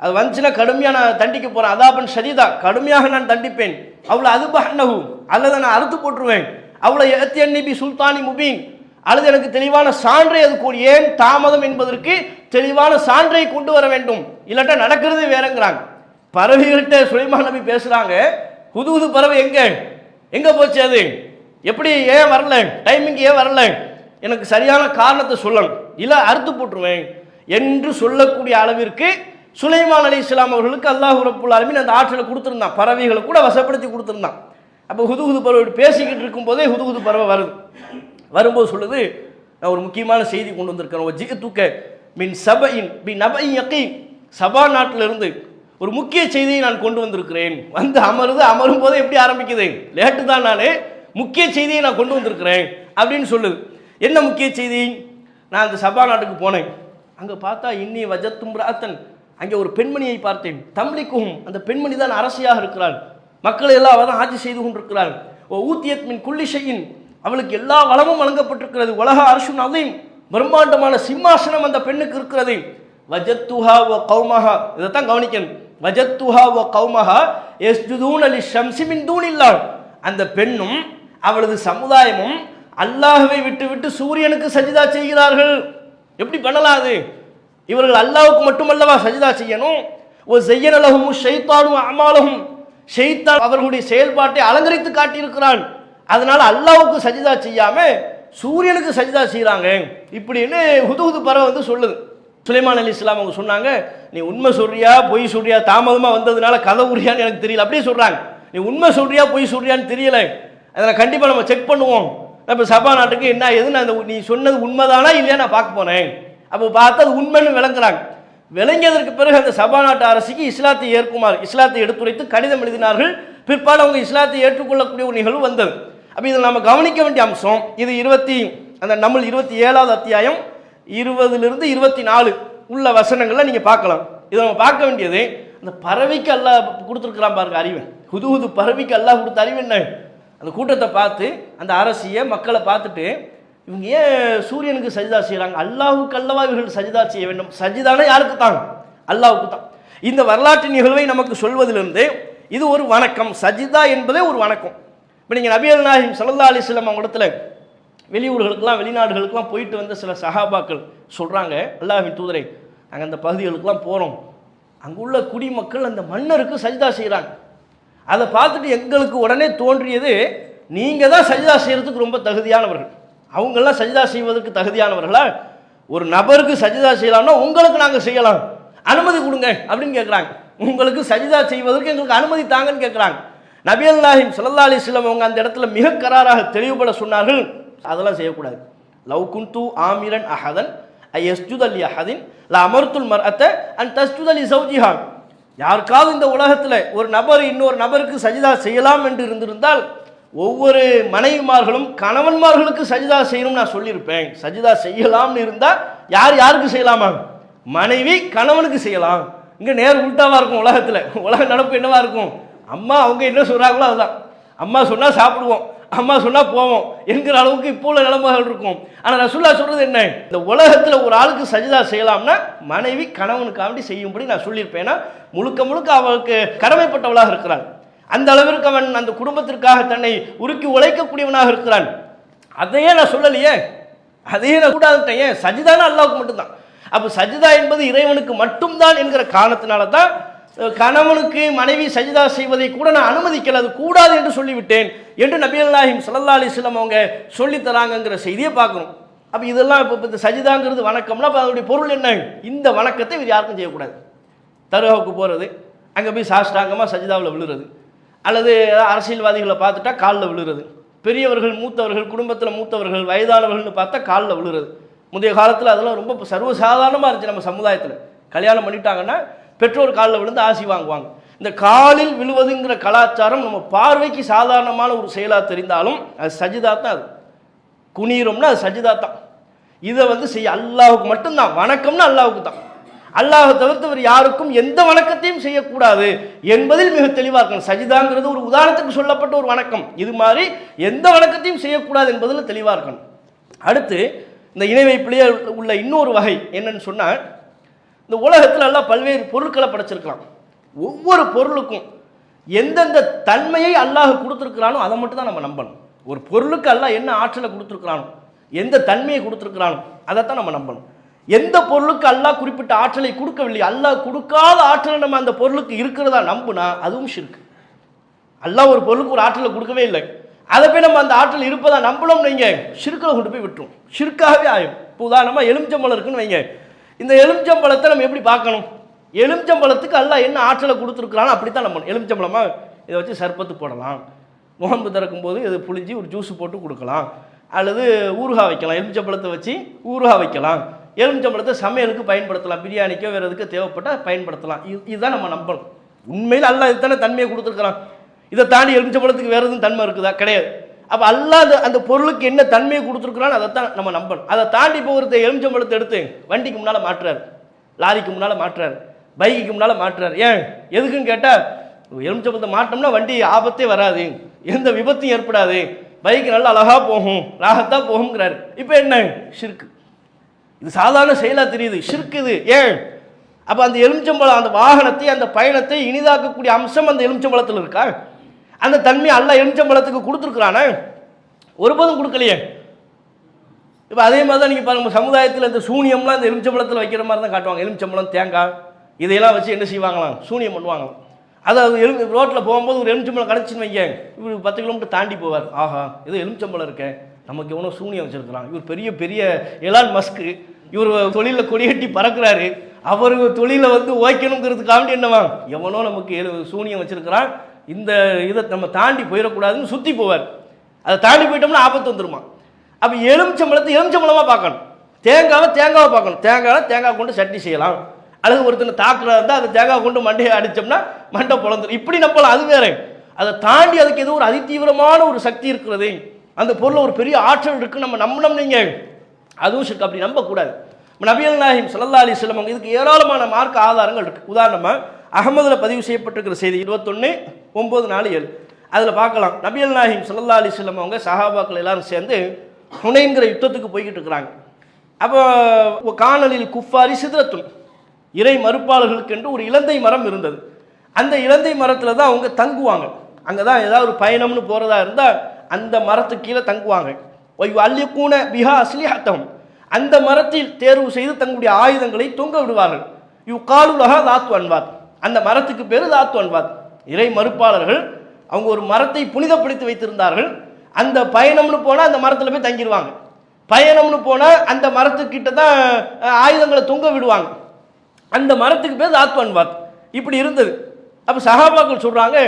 S1: அது வந்துச்சுன்னா கடுமையாக நான் தண்டிக்க போகிறேன், அதாபன் ஷதீதா, கடுமையாக நான் தண்டிப்பேன், அவ்வளோ அதுபஹன்னஹு, அல்லது நான் அறுத்து போட்டுருவேன், அவ்வளோ எத்தியன்னிபி சுல்தானி முபீன், அல்லது எனக்கு தெளிவான சான்றை அது கூறி, ஏன் தாமதம் என்பதற்கு தெளிவான சான்றை கொண்டு வர வேண்டும், இல்லாட்டா நடக்கிறது வேறங்கிறாங்க. பறவைகள்கிட்ட சுலைமான் நபி பேசுகிறாங்க, ஹுதுஹுது பறவை எங்கே போச்சு, அது எப்படி, ஏன் வரல, டைமிங் ஏன் வரல, எனக்கு சரியான காரணத்தை சொல்லணும், இல்லை அறுத்து போட்டுருவேன் என்று சொல்லக்கூடிய அளவிற்கு சுலைமான் அலைஹிஸ்ஸலாம் அவர்களுக்கு அல்லாஹ் ரப்புல் ஆலமீன் அந்த ஆற்றலை கொடுத்துருந்தான், பறவைகளை கூட வசப்படுத்தி கொடுத்துருந்தான். அப்போ ஹுதுஹுது பறவை பேசிக்கிட்டு இருக்கும்போதே ஹுதுஹுது பறவை வரும்போது சொல்லுது, நான் ஒரு முக்கியமான செய்தி கொண்டு வந்திருக்கிறேன், ஜிஅதுக மின் சபஇன் பி நபஇ யகீன், சபா நாட்டிலிருந்து ஒரு முக்கிய செய்தியை நான் கொண்டு வந்திருக்கிறேன். வந்து அமரும் போதே எப்படி ஆரம்பிக்குது, லேட்டு தான், நான் முக்கிய செய்தியை நான் கொண்டு வந்திருக்கிறேன் அப்படின்னு சொல்லுது. என்ன முக்கிய செய்தி? நான் அந்த சபா நாட்டுக்கு போனேன், அங்கே பார்த்தா இன்னி வஜத்தும் ராத்தன், அங்கே ஒரு பெண்மணியை பார்த்தேன், தம்லிக்கும், அந்த பெண்மணி தான் அரசியாக இருக்கிறாள், மக்களை எல்லாம் அவள் தான் ஆட்சி செய்து கொண்டிருக்கிறாள். ஓ ஊத்தியத் மின் குல்லி ஷைஇன், அவளுக்கு எல்லா வளமும் வழங்கப்பட்டிருக்கிறது. உலக அரசுன் அதையும் பிரம்மாண்டமான சிம்மாசனம் அந்த பெண்ணுக்கு இருக்கிறது. வஜத்துஹா வ கௌமஹா, இதைத்தான் கவனிக்கணும். வஜத்துஹா வ கௌமஹா யஸ்ஜுதூன லிஷம்ஸி மின் தூனில்லாஹ், அந்த பெண்ணும் அவளது சமுதாயமும் அல்லாஹ்வை விட்டு விட்டு சூரியனுக்கு சஜிதா செய்கிறார்கள். எப்படி பண்ணலாம் அது? இவர்கள் அல்லாஹ்வுக்கு மட்டுமல்லவா சஜிதா செய்யணும். ஓ ஸய்யன லஹுமு ஷைத்தானு அமாலஹும், ஷைத்தான் அவர்களுடைய செயல்பாட்டை அலங்கரித்து காட்டியிருக்கிறான். அதனால அல்லாஹ்வுக்கு சஜிதா செய்யாம சூரியனுக்கு சஜிதா செய்கிறாங்க இப்படின்னு ஹுதுஹுது பறவை வந்து சொல்லுது. சுலைமான் அலைஹிஸ்ஸலாம் அவங்க சொன்னாங்க, நீ உண்மை சொல்றியா பொய் சொல்றியா, தாமதமாக வந்ததுனால கதை உரியான்னு எனக்கு தெரியல, அப்படியே சொல்கிறாங்க. நீ உண்மை சொல்றியா பொய் சொல்றியான்னு தெரியல, அதை கண்டிப்பாக நம்ம செக் பண்ணுவோம். இப்போ சபா நாட்டுக்கு என்ன எதுன்னு அந்த நீ சொன்னது உண்மைதானா இல்லையா நான் பார்க்க போனேன். அப்போ பார்த்தா அது உண்மைன்னு விளங்குறாங்க. விளங்கியதற்கு பிறகு அந்த சபா நாட்டு அரசுக்கு இஸ்லாத்தை ஏற்குமாறு இஸ்லாத்தை எடுத்துரைத்து கடிதம் எழுதினார்கள். பிற்பாடு அவங்க இஸ்லாத்தை ஏற்றுக்கொள்ளக்கூடிய ஒரு நிகழ்வு வந்தது. அப்போ இதில் நம்ம கவனிக்க வேண்டிய அம்சம் இது அந்த நம்ம 27வது அத்தியாயம் 20லிருந்து 24 உள்ள வசனங்களை நீங்கள் பார்க்கலாம். இதை நம்ம பார்க்க வேண்டியது, அந்த பறவைக்கு அல்லாஹ் கொடுத்துருக்கிறான் பாருங்க அறிவு. ஹுதுஹுது பறவைக்கு அல்லாஹ் கொடுத்த அறிவு என்ன? அந்த கூட்டத்தை பார்த்து அந்த அரசியை மக்களை பார்த்துட்டு, இவங்க ஏன் சூரியனுக்கு சஜிதா செய்கிறாங்க? அல்லாஹுக்கு அல்லவா இவர்கள் சஜிதா செய்ய வேண்டும். சஜிதானா யாருக்கு தான்? அல்லாஹுக்கு தான். இந்த வரலாற்று நிகழ்வை நமக்கு சொல்வதிலிருந்து இது ஒரு வணக்கம். சஜிதா என்பதே ஒரு வணக்கம். இப்போ நீங்கள் நபிகள் நாயகம் ஸல்லல்லாஹு அலைஹி வஸல்லம் அவங்க இடத்துல வெளியூர்களுக்கெல்லாம் வெளிநாடுகளுக்கெல்லாம் போயிட்டு வந்த சில சஹாபாக்கள் சொல்கிறாங்க, அல்லாஹ்வின் தூதரை நாங்கள் அந்த பகுதிகளுக்கெல்லாம் போகிறோம், அங்குள்ள குடிமக்கள் அந்த மன்னருக்கு சஜிதா செய்கிறாங்க. அதை பார்த்துட்டு எங்களுக்கு உடனே தோன்றியது, நீங்கள் தான் சஜிதா செய்கிறதுக்கு ரொம்ப தகுதியானவர்கள். அவங்கெல்லாம் சஜிதா செய்வதற்கு தகுதியானவர்களா? ஒரு நபருக்கு சஜிதா செய்யலாம்னா உங்களுக்கு நாங்கள் செய்யலாம், அனுமதி கொடுங்க அப்படின்னு கேட்குறாங்க. உங்களுக்கு சஜிதா செய்வதற்கு எங்களுக்கு அனுமதி தாங்கன்னு கேட்குறாங்க. நபிகள் நாயகம் ஸல்லல்லாஹு அலைஹி வஸல்லம் அவங்க அந்த இடத்துல மிக கராராக தெளிவுபட சொன்னார்கள், அதெல்லாம் செய்யக்கூடாது. லவ் குன்து ஆமிரன் அஹதன் ஐயஸ்ஜுத லி அஹதின் லா அமர்துல் மர்அத அன் தஸ்ஜுத லி ஸௌஜிஹா. யாருக்காவது இந்த உலகத்தில் ஒரு நபர் இன்னொரு நபருக்கு சஜிதா செய்யலாம் என்று இருந்திருந்தால் ஒவ்வொரு மனைவிமார்களும் கணவன்மார்களுக்கு சஜிதா செய்யணும்னு நான் சொல்லியிருப்பேன். சஜிதா செய்யலாம்னு இருந்தால் யார் யாருக்கு செய்யலாமா? மனைவி கணவனுக்கு செய்யலாம். இங்கே நேர் உள்டாவாக இருக்கும். உலக நடப்பு என்னவா இருக்கும்? அம்மா அவங்க என்ன சொல்கிறாங்களோ அதுதான். அம்மா சொன்னால் சாப்பிடுவோம், அம்மா சொன்னால் போவோம் என்கிற அளவுக்கு இப்போ உள்ள நிலைமைகள் இருக்கும். ஆனால் ரசூலுல்லாஹ் சொல்கிறது என்ன? இந்த உலகத்தில் ஒரு ஆளுக்கு சஜிதா செய்யலாம்னா மனைவி கணவனுக்காண்டி செய்யும்படி நான் சொல்லியிருப்பேன்னா முழுக்க முழுக்க அவளுக்கு கடமைப்பட்டவளாக இருக்கிறாள். அந்த அளவிற்கு அவன் அந்த குடும்பத்திற்காக தன்னை உருக்கி உழைக்கக்கூடியவனாக இருக்கிறான். அதையே நான் சொல்லலையே, அதையே நான் கூடாதுட்டேன். ஏன்? சஜிதானா அல்லாஹ்வுக்கு மட்டும்தான். அப்போ சஜிதா என்பது இறைவனுக்கு மட்டும்தான் என்கிற காரணத்தினால தான் கணவனுக்கு மனைவி சஜிதா செய்வதை கூட நான் அனுமதிக்கல, அது கூடாது என்று சொல்லிவிட்டேன் என்று நபிகள் நாயகம் ஸல்லல்லாஹு அலைஹி வஸல்லம் அவங்க சொல்லித்தராங்கங்கிற செய்தியை பார்க்கணும். அப்போ இதெல்லாம் இப்போ இந்த சஜிதாங்கிறது வணக்கம்னா அப்போ அதனுடைய பொருள் என்ன? இந்த வணக்கத்தை இவர் யாருக்கும் செய்யக்கூடாது. தர்காவுக்கு போகிறது, அங்கே போய் சாஷ்டாங்கமாக சஜிதாவில் விழுறது, அல்லது அரசியல்வாதிகளை பார்த்துட்டா காலில் விழுறது, பெரியவர்கள் மூத்தவர்கள் குடும்பத்தில் மூத்தவர்கள் வயதானவர்கள்னு பார்த்தா காலில் விழுறது. முந்தைய காலத்தில் அதெல்லாம் ரொம்ப சர்வசாதாரணமாக இருந்துச்சு. நம்ம சமுதாயத்தில் கல்யாணம் பண்ணிட்டாங்கன்னா பெற்றோர் காலில் விழுந்து ஆசி வாங்குவாங்க. இந்த காலில் விழுவதுங்கிற கலாச்சாரம் நம்ம பார்வைக்கு சாதாரணமான ஒரு செயலாக தெரிந்தாலும் அது சஜிதா தான். அது குனீரம்னா அது சஜிதா தான். இதை செய்ய அல்லாஹுக்கு மட்டும்தான். வணக்கம்னா அல்லாஹுக்கு தான். அல்லாஹை தவிர்த்தவர் யாருக்கும் எந்த வணக்கத்தையும் செய்யக்கூடாது என்பதில் மிக தெளிவாக இருக்கணும். சஜிதாங்கிறது ஒரு உதாரணத்துக்கு சொல்லப்பட்ட ஒரு வணக்கம். இது மாதிரி எந்த வணக்கத்தையும் செய்யக்கூடாது என்பதில் தெளிவாக இருக்கணும். அடுத்து இந்த இணை வைப்பிலேயே உள்ள இன்னொரு வகை என்னன்னு சொன்னால், இந்த உலகத்தில் எல்லாம் பல்வேறு பொருட்களை படைச்சிருக்கலாம். ஒவ்வொரு பொருளுக்கும் எந்தெந்த தன்மையை அல்லாஹ் கொடுத்துருக்கிறானோ அதை மட்டும் தான் நம்ம நம்பணும். ஒரு பொருளுக்கு அல்லாஹ் என்ன ஆற்றலை கொடுத்துருக்கிறானோ, எந்த தன்மையை கொடுத்துருக்கிறானோ அதைத்தான் நம்ம நம்பணும். எந்த பொருளுக்கு அல்லாஹ் குறிப்பிட்ட ஆற்றலை கொடுக்கவில்லை, அல்லாஹ் கொடுக்காத ஆற்றலை நம்ம அந்த பொருளுக்கு இருக்கிறதா நம்புனா அதுவும் ஷிர்க். அல்லாஹ் ஒரு பொருளுக்கு ஒரு ஆற்றலை கொடுக்கவே இல்லை, அதை போய் நம்ம அந்த ஆற்றல் இருப்பதா நம்பணும் வைங்க, ஷிர்க்கில் கொண்டு போய் விட்டுரும், ஷிர்க்காகவே ஆகும். இப்போ உதாரணமாக எலுமிச்சம்பழம் இருக்குன்னு வைங்க, இந்த எலுமிச்சம்பழத்தை நம்ம எப்படி பார்க்கணும்? எலுமிச்சம்பழத்துக்கு அல்லாஹ் என்ன ஆற்றலை கொடுத்துருக்குறானோ அப்படித்தான் நம்பணும். எலுமிச்சம்பழமா இதை வச்சு சர்பத்து போடலாம், நோன்பு திறக்கும் போது இதை புளிஞ்சு ஒரு ஜூஸ் போட்டு கொடுக்கலாம், அல்லது ஊறுகா வைக்கலாம், எலுமிச்சம்பழத்தை வச்சு ஊறுகா வைக்கலாம், எலுமிச்சம்பழத்தை சமையலுக்கு பயன்படுத்தலாம், பிரியாணிக்கோ வேறு எதுக்கு தேவைப்பட்டால் பயன்படுத்தலாம். இதுதான் நம்ம நம்பணும். உண்மையில் அல்லாஹ் இதுதானே தன்மையை கொடுத்துருக்குறான். இதை தாண்டி எலுமிச்சம்பழத்துக்கு வேறு எதுவும் தன்மை இருக்குதா? கிடையாது. அப்போ அல்லாஹ் அந்த பொருளுக்கு என்ன தன்மையை கொடுத்துருக்குறான்னு அதைத்தான் நம்ம நம்பணும். அதை தாண்டி இப்போ ஒருத்தர் எலுமிச்சம்பழத்தை எடுத்து வண்டிக்கு முன்னால் மாட்டுறாரு, லாரிக்கு முன்னால் மாட்டுறாரு, பைக்குக்கு முன்னால் மாட்டுறாரு. ஏன் எதுக்குன்னு கேட்டால் எலுமிச்சம்பழத்தை மாட்டோம்னா வண்டி ஆபத்தே வராது, எந்த விபத்தும் ஏற்படாது, பைக்கு நல்லா அழகாக போகும், ராகத்தான் போகுங்கிறாரு. இப்போ என்ன? ஷிர்க். இது சாதாரண செயலாக தெரியுது, ஷிர்க் இது. ஏன்? அப்போ அந்த எலுமிச்சம்பழம் அந்த வாகனத்தை அந்த பயணத்தை இனிதாக்கக்கூடிய அம்சம் அந்த எலுமிச்சம்பழத்தில் இருக்கா? அந்த தன்மை அல்லாஹ் எலுமிச்சம்பழத்துக்கு கொடுத்துருக்குறானே? ஒருபோதும் கொடுக்கலையே. இப்போ அதே மாதிரி தான் நீங்கள் பாருங்கள், சமுதாயத்தில் இந்த சூனியம்லாம் இந்த எலுமிச்சம்பழத்தில் வைக்கிற மாதிரி தான் காட்டுவாங்க. எலுமிச்சம்பழம், தேங்காய் இதையெல்லாம் வச்சு என்ன செய்வாங்களாம்? சூனியம் பண்ணுவாங்களாம். அதாவது ரோட்டில் போகும்போது ஒரு எலுமிச்சம்பழம் கிடச்சின்னு வைங்க, இவர் 10 கிலோமீட்டர் தாண்டி போவார். ஆஹா, ஏதோ எலுமிச்சம்பழம் இருக்கேன், நமக்கு எவ்வளோ சூனியம் வச்சுருக்கிறான், இவர் பெரிய பெரிய எலான் மஸ்க்கு, இவர் தொழிலில் கொடியேட்டி பறக்கிறாரு, அவர் தொழிலை வந்து ஓய்க்கணுங்கிறதுக்காக என்னவா எவனோ நமக்கு சூனியம் வச்சுருக்கிறான், இந்த இதை நம்ம தாண்டி போயிடக்கூடாதுன்னு சுற்றி போவார். அதை தாண்டி போயிட்டோம்னா ஆபத்து வந்துருமா. அப்போ எலுமிச்சம்பழத்தை எலுமிச்சம்பழமாக பார்க்கணும், தேங்காவை பார்க்கணும். தேங்காய் கொண்டு சட்னி செய்யலாம், அல்லது ஒருத்தனை தாக்குறா இருந்தால் அந்த தேங்காய் கொண்டு மண்டையை அடித்தோம்னா மண்டை பொழந்துடும், இப்படி நம்பலாம். அது வேற. அதை தாண்டி அதுக்கு ஏதோ ஒரு அதிதீவிரமான ஒரு சக்தி இருக்கிறது, அந்த பொருள் ஒரு பெரிய ஆற்றல் இருக்குது, நம்ம நம்பினோம் நீங்கள் அதுவும் ஷிர்க். அப்படி நம்பக்கூடாது. நபிகள் நாயகம் ஸல்லல்லாஹு அலைஹி வஸல்லம் அவங்க இதுக்கு ஏராளமான மார்க்க ஆதாரங்கள் இருக்குது. உதாரணமாக அகமதில் பதிவு செய்யப்பட்டிருக்கிற செய்தி 21:9-4-7 அதில் பார்க்கலாம். நபிகள் நாயகம் ஸல்லல்லாஹு அலைஹி வஸல்லம் அவங்க சஹாபாக்கள் எல்லாரும் சேர்ந்து ஹுனைன்கிற யுத்தத்துக்கு போய்கிட்டு இருக்கிறாங்க. அப்போ காணலில் குஃபாரி சித்ரத்துன், இறை மறுப்பாளர்களுக்கு என்று ஒரு இலந்தை மரம் இருந்தது. அந்த இலந்தை மரத்தில் தான் அவங்க தங்குவாங்க. அங்கே தான் ஏதாவது ஒரு பயணம்னு போகிறதா இருந்தால் அந்த மரத்துக்கு கீழே தங்குவாங்க. அல்லிக்கூன பிஹா அஸ்லிஹத்தஹும், அந்த மரத்தில் தேர்வு செய்து தங்களுடைய ஆயுதங்களை தொங்க விடுவார்கள். காலுலகா தாத்து அன்வாத், அந்த மரத்துக்கு பேர் தாத்து அன்வாத். இறை மறுப்பாளர்கள் அவங்க ஒரு மரத்தை புனிதப்படுத்தி வைத்திருந்தார்கள். அந்த பயணம்னு போனால் அந்த மரத்தில் போய் தங்கிடுவாங்க. பயணம்னு போனால் அந்த மரத்துக்கிட்ட தான் ஆயுதங்களை தொங்க விடுவாங்க. அந்த மரத்துக்கு பேர் தாத்து அன்வாத். இப்படி இருந்தது. அப்போ சஹாபாக்கள் சொல்கிறாங்க,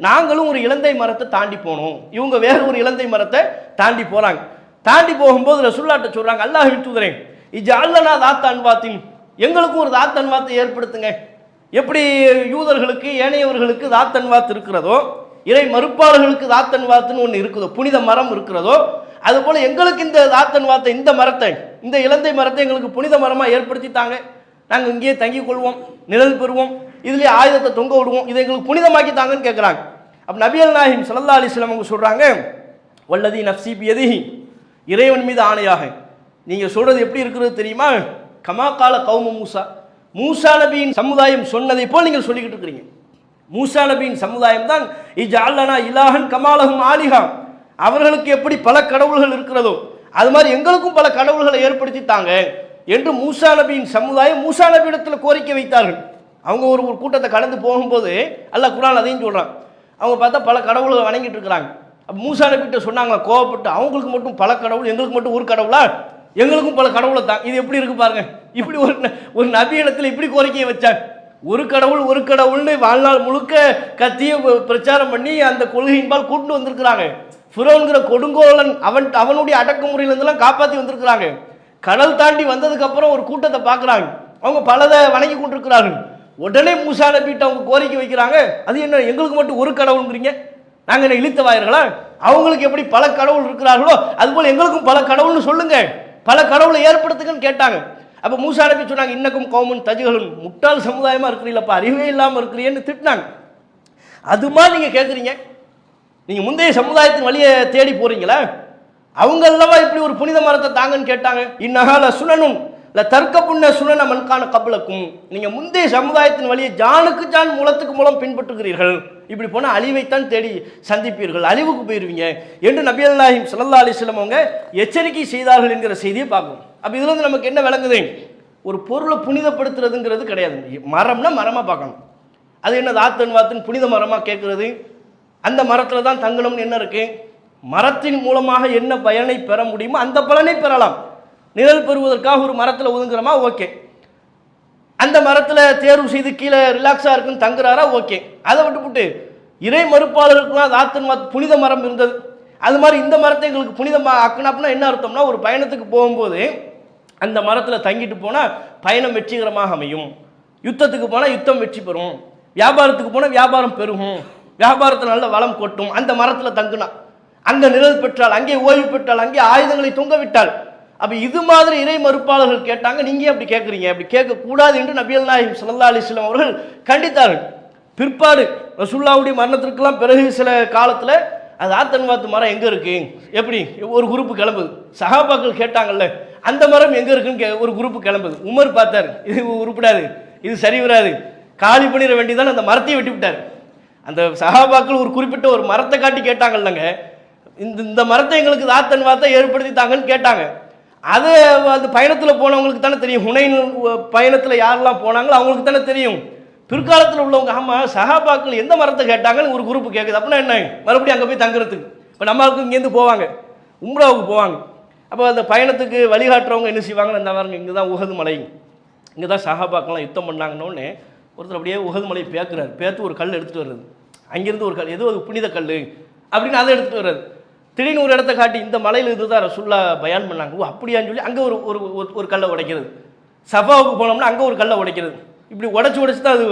S1: நாங்களும் ஒரு இலந்தை மரத்தை தாண்டி போனோம், இவங்க வேறு ஒரு இலந்தை மரத்தை தாண்டி போகிறாங்க. தாண்டி போகும்போது ரசூலுல்லாஹ்ட்ட சொல்கிறாங்க, அல்லாஹ்வின் தூதரே இஜஅல்னா தாத்த அன்வாத்தின், எங்களுக்கும் ஒரு தாத்த அன்வாத்தை ஏற்படுத்துங்க. எப்படி யூதர்களுக்கு ஏனையவர்களுக்கு தாத்த அன்வாத் இருக்கிறதோ, இறை மறுப்பாளர்களுக்கு தாத்த அன்வாத்துன்னு ஒன்று இருக்குதோ, புனித மரம் இருக்கிறதோ, அதுபோல் எங்களுக்கு இந்த தாத்த அன்வாத்தை, இந்த மரத்தை, இந்த இலந்தை மரத்தை எங்களுக்கு புனித மரமாக ஏற்படுத்தித்தாங்க, நாங்கள் இங்கேயே தங்கிக் கொள்வோம், நிழல் பெறுவோம், இதுலேயே ஆயுதத்தை தொங்க விடுவோம், இதை எங்களுக்கு புனிதமாக்கித்தாங்கன்னு கேட்குறாங்க. அப்போ நபிகள் நாயகம் ஸல்லல்லாஹு அலைஹி வஸல்லம் அவங்க சொல்கிறாங்க, வல்லதி நஃப்ஸி பியதிஹி, இறைவன் மீது ஆணையாக, நீங்கள் சொல்கிறது எப்படி இருக்கிறது தெரியுமா? கமா கால கௌம மூசா, மூசா நபியின் சமுதாயம் சொன்னதை போல் நீங்கள் சொல்லிக்கிட்டு இருக்கிறீங்க. மூசா நபியின் சமுதாயம் தான் இஜஅல்னா இலாஹன் கமாலஹும் ஆலிஹா, அவர்களுக்கு எப்படி பல கடவுள்கள் இருக்கிறதோ அது மாதிரி எங்களுக்கும் பல கடவுள்களை ஏற்படுத்தித்தாங்க என்று மூசா நபியின் சமுதாயம் மூசா நபியிடத்தில் கோரிக்கை வைத்தார்கள். அவங்க ஒரு கூட்டத்தை கடந்து போகும்போது அல்லாஹ் குர்ஆன் அதையும் சொல்கிறான். அவங்க பார்த்தா பல கடவுள்களை வணங்கிட்டு இருக்கிறாங்க. அப்போ மூசா நபிகிட்ட சொன்னாங்களா கோவப்பட்டு, அவங்களுக்கு மட்டும் பல கடவுள், எங்களுக்கு மட்டும் ஒரு கடவுளா? எங்களுக்கும் பல கடவுளை தான். இது எப்படி இருக்கு பாருங்க. இப்படி ஒரு நபி இடத்துல இப்படி கோரிக்கையை வச்சாங்க. ஒரு கடவுள்னு வாழ்நாள் முழுக்க கத்திய பிரச்சாரம் பண்ணி அந்த கொள்கையின்பால் கூட்டு வந்திருக்கிறாங்க. ஃபிரௌன்கிற கொடுங்கோலன் அவனுடைய அடக்குமுறையிலிருந்தெல்லாம் காப்பாற்றி வந்திருக்கிறாங்க. கடல் தாண்டி வந்ததுக்கு அப்புறம் ஒரு கூட்டத்தை பார்க்குறாங்க, அவங்க பலதை வணங்கி கொண்டிருக்கிறார்கள். உடனே மூசா நபிகிட்ட அவங்க கோரிக்கை வைக்கிறாங்க, அது என்ன எங்களுக்கு மட்டும் ஒரு கடவுளுங்கிறீங்க, நாங்கள் என்ன இழுத்த வாயர்களா? அவங்களுக்கு எப்படி பல கடவுள் இருக்கிறார்களோ அதுபோல் எங்களுக்கும் பல கடவுள்னு சொல்லுங்க, பல கடவுளை ஏற்படுத்துங்கன்னு கேட்டாங்க. அப்போ மூசா நபி சொன்னாங்க, இன்னக்கும் கௌமுன் தஜ்ஹலுன், முட்டாள் சமுதாயமாக இருக்கிறீங்களப்பா, அறிவே இல்லாமல் இருக்கிறீன்னு திட்டினாங்க. அது மாதிரி நீங்கள் கேட்குறீங்க, நீங்கள் முந்தைய சமுதாயத்தின் வழியை தேடி போகிறீங்களா? அவங்க அல்லவா இப்படி ஒரு புனித மரத்தை தாங்கன்னு கேட்டாங்க. இன்னஹால சுனனும் இல்லை தர்க்க புண்ண சுனன மண்கான கபலக்கும், நீங்கள் முந்தைய சமுதாயத்தின் வழியை ஜானுக்கு ஜான் மூலத்துக்கு மூலம் பின்பற்றுகிறீர்கள், இப்படி போனால் அழிவைத்தான் தேடி சந்திப்பீர்கள், அழிவுக்கு போயிடுவீங்க என்று நபிகள் நாயகம் ஸல்லல்லாஹு அலைஹி வஸல்லம் அவங்க எச்சரிக்கை செய்தார்கள் என்கிற செய்தியை பார்க்கணும். அப்போ இதுல இருந்து நமக்கு என்ன விளங்குது? ஒரு பொருளை புனிதப்படுத்துறதுங்கிறது கிடையாது. மரம்னா மரமாக பார்க்கணும். அது என்ன தாத்தன் வாத்துன்னு புனித மரமாக கேட்குறது? அந்த மரத்தில் தான் தங்கணும்னு என்ன இருக்கு? மரத்தின் மூலமாக என்ன பயனை பெற முடியுமோ அந்த பலனை பெறலாம். நிழல் பெறுவதற்காக ஒரு மரத்தில் ஒதுங்குறோமா, ஓகே. அந்த மரத்தில் தேர்வு செய்து கீழே ரிலாக்ஸாக இருக்குன்னு தங்குறாரா, ஓகே. அதை விட்டுவிட்டு இறை மறுப்பாளர்களுக்குலாம் தாத்தன் வாத் புனித மரம் இருந்தது, அது மாதிரி இந்த மரத்தை எங்களுக்கு புனிதமாக ஆக்கணும் அப்படின்னா என்ன அர்த்தம்னா, ஒரு பயணத்துக்கு போகும்போது அந்த மரத்தில் தங்கிட்டு போனால் பயணம் வெற்றிகரமாக அமையும், யுத்தத்துக்கு போனால் யுத்தம் வெற்றி பெறும், வியாபாரத்துக்கு போனால் வியாபாரம் பெருகும், வியாபாரத்தில் நல்ல வளம் கொட்டும். அந்த மரத்தில் தங்குனா, அங்கே நிழல் பெற்றால், அங்கே ஓய்வு பெற்றால், அங்கே ஆயுதங்களை தொங்க விட்டால். அப்போ இது மாதிரி இறை மறுப்பாளர்கள் கேட்டாங்க, நீங்கள் அப்படி கேட்குறீங்க, அப்படி கேட்கக்கூடாது என்று நபிகள் நாயகம் ஸல்லல்லாஹு அலைஹி வஸல்லம் அவர்கள் கண்டித்தார்கள். பிற்பாடு ரசூலுல்லாஹ்வுடைய மரணத்திற்கெல்லாம் பிறகு சில காலத்தில் அது ஆத்தன்வாத்து மரம் எங்கே இருக்குது, எப்படி ஒரு குரூப்பு கிளம்புது. சஹாபாக்கள் கேட்டாங்கல்ல, அந்த மரம் எங்கே இருக்குன்னு ஒரு குரூப்பு கிளம்புது. உமர் பார்த்தார், இது உருப்படாது, இது சரி வராது, காலி பண்ணிட வேண்டியதான், அந்த மரத்தையும் வெட்டி விட்டார். அந்த சஹாபாக்கள் ஒரு குறிப்பிட்ட ஒரு மரத்தை காட்டி கேட்டாங்கல்லங்க, இந்த மரத்தை எங்களுக்கு தாத்தன் வார்த்தை ஏற்படுத்தி தாங்கன்னு கேட்டாங்க. அது அந்த பயணத்தில் போனவங்களுக்கு தானே தெரியும், ஹுனைன் பயணத்தில் யாரெல்லாம் போனாங்களோ அவங்களுக்கு தானே தெரியும். பிற்காலத்தில் உள்ளவங்க ஆமாம் சஹாபாக்கள் எந்த மரத்தை கேட்டாங்கன்னு ஒரு குரூப் கேட்குது, அப்படின்னா என்ன மறுபடியும் அங்கே போய் தங்குறதுக்கு. இப்போ நம்மளுக்கு இங்கேருந்து போவாங்க, உம்ராவுக்கு போவாங்க. அப்போ அந்த பயணத்துக்கு வழிகாட்டுறவங்க என்ன செய்வாங்கன்னு அந்த பாருங்க, இங்கே தான் உஹது மலை, இங்கே தான் சஹாபாக்கெல்லாம் யுத்தம் பண்ணாங்கன்னொன்னே ஒருத்தர் அப்படியே உஹது மலையை பேக்குறாரு, பேத்து ஒரு கல் எடுத்துகிட்டு வர்றது, அங்கேருந்து ஒரு கல் ஏதோ ஒரு புனித கல் அப்படின்னு அதை எடுத்துகிட்டு வர்றது. திடீர்னு ஒரு இடத்த காட்டி இந்த மலையில் இருந்து தான் ரசூல்லா பயான் பண்ணாங்க, ஓ அப்படியான்னு சொல்லி அங்கே ஒரு ஒரு கல்லை உடைக்கிறது. சஃபாவுக்கு போனோம்னா அங்கே ஒரு கல்லை உடைக்கிறது. இப்படி உடச்சி தான் அது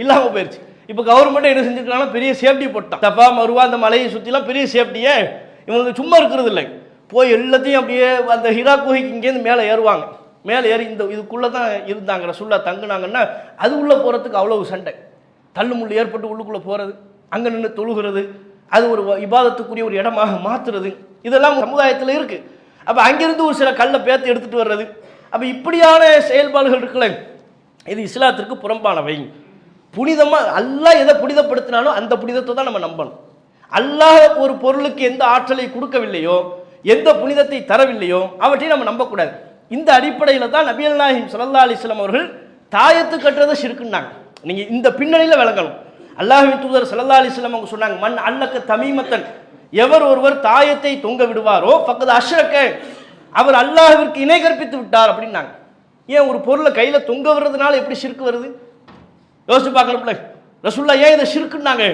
S1: இல்லாமல் போயிடுச்சு. இப்போ கவர்மெண்ட் என்ன செஞ்சுருக்காங்கன்னா பெரிய சேஃப்டி போட்டான். சஃபா மருவா அந்த மலையை சுற்றிலாம் பெரிய சேஃப்டியே, இவங்களுக்கு சும்மா இருக்கிறது இல்லை, போய் எல்லாத்தையும் அப்படியே அந்த ஹிரா குகைக்கு இங்கேருந்து மேலே ஏறுவாங்க. மேலே ஏறி இந்த இதுக்குள்ளே தான் இருந்தாங்க ரசூல்லா தங்குனாங்கன்னா, அது உள்ளே போகிறதுக்கு அவ்வளவு சண்டை, தள்ளு முள்ளு ஏற்பட்டு உள்ளுக்குள்ளே போகிறது, அங்கே நின்று தொழுகிறது, அது ஒரு இபாதத்துக்குரிய ஒரு இடமாக மாற்றுறது, இதெல்லாம் சமுதாயத்தில் இருக்குது. அப்போ அங்கேருந்து ஒரு சில கல்லை பேத்து எடுத்துகிட்டு வர்றது, அப்போ இப்படியான செயல்பாடுகள் இருக்குல்ல, இது இஸ்லாத்திற்கு புறம்பானவை. புனிதமாக அல்லாஹ் எதை புனிதப்படுத்தினாலும் அந்த புனிதத்தை தான் நம்ம நம்பணும். அல்லாஹ் ஒரு பொருளுக்கு எந்த ஆற்றலை கொடுக்கவில்லையோ, எந்த புனிதத்தை தரவில்லையோ அவற்றை நம்ம நம்பக்கூடாது. இந்த அடிப்படையில் தான் நபிகள் நாயகம் ஸல்லல்லாஹு அலைஹி வஸல்லம் அவர்கள் தாயத்து கட்டுறதை ஷிர்க்குன்னாங்க. நீங்கள் இந்த பின்னணியில் விளங்கணும். அல்லாஹ்வின் தூதர் ஸல்லல்லாஹு அலைஹி வஸல்லம் அவங்க சொன்னாங்க, மன் அல்லக்க தமீமத்தன், எவர் ஒருவர் தாயத்தை தொங்க விடுவாரோ ஃபக்கத் அஷ்ரக்க, அவர் அல்லாஹ்விற்கு இணை கற்பித்து விட்டார் அப்படின்னாங்க. ஏன் ஒரு பொருளை கையில் தொங்க விடுறதுனால எப்படி ஷிர்க்கு வருது யோசிச்சு பார்க்கணும்ல. ரசூலுல்லாஹ் ஏன் இதை ஷிர்க்குன்னாங்க?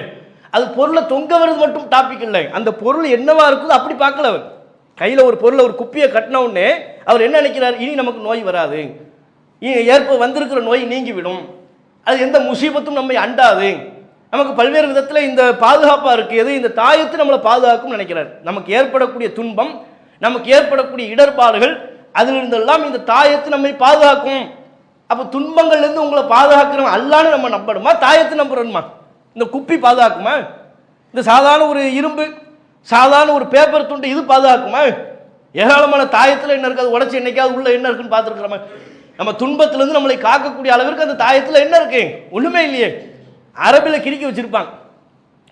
S1: அது பொருளை தொங்க விடுறது மட்டும் டாபிக் இல்லை, அந்த பொருள் என்னவா இருக்குதோ அப்படி பார்க்கல. அவர் கையில் ஒரு பொருளை ஒரு குப்பியை கட்டின உடனே அவர் என்ன நினைக்கிறார், இனி நமக்கு நோய் வராது, வந்திருக்கிற நோய் நீங்கிவிடும், அது எந்த முசீபத்தும் நம்மை அண்டாது, நமக்கு பல்வேறு விதத்தில் இந்த பாதுகாப்பாக இருக்குது, எது இந்த தாயத்து நம்மளை பாதுகாக்கும் நினைக்கிறார். நமக்கு ஏற்படக்கூடிய துன்பம், நமக்கு ஏற்படக்கூடிய இடர்பாடுகள், அதிலிருந்தெல்லாம் இந்த தாயத்து நம்மை பாதுகாக்கும். அப்போ துன்பங்கள்லேருந்து உங்களை பாதுகாக்கிறோம் அல்லான்னு நம்ம நம்பணுமா, தாயத்து நம்புறோமா? இந்த குப்பி பாதுகாக்குமா? இந்த சாதாரண ஒரு இரும்பு, சாதாரண ஒரு பேப்பர் துண்டு இது பாதுகாக்குமா? ஏராளமான தாயத்தில் என்ன இருக்குது, அது உடச்சி என்னைக்காவது உள்ள என்ன இருக்குன்னு பார்த்துருக்குறோமா? நம்ம துன்பத்திலேருந்து நம்மளை காக்கக்கூடிய அளவிற்கு அந்த தாயத்தில் என்ன இருக்கு? ஒன்றுமே இல்லையே. அரபியில் கிறுக்கி வச்சுருப்பாங்க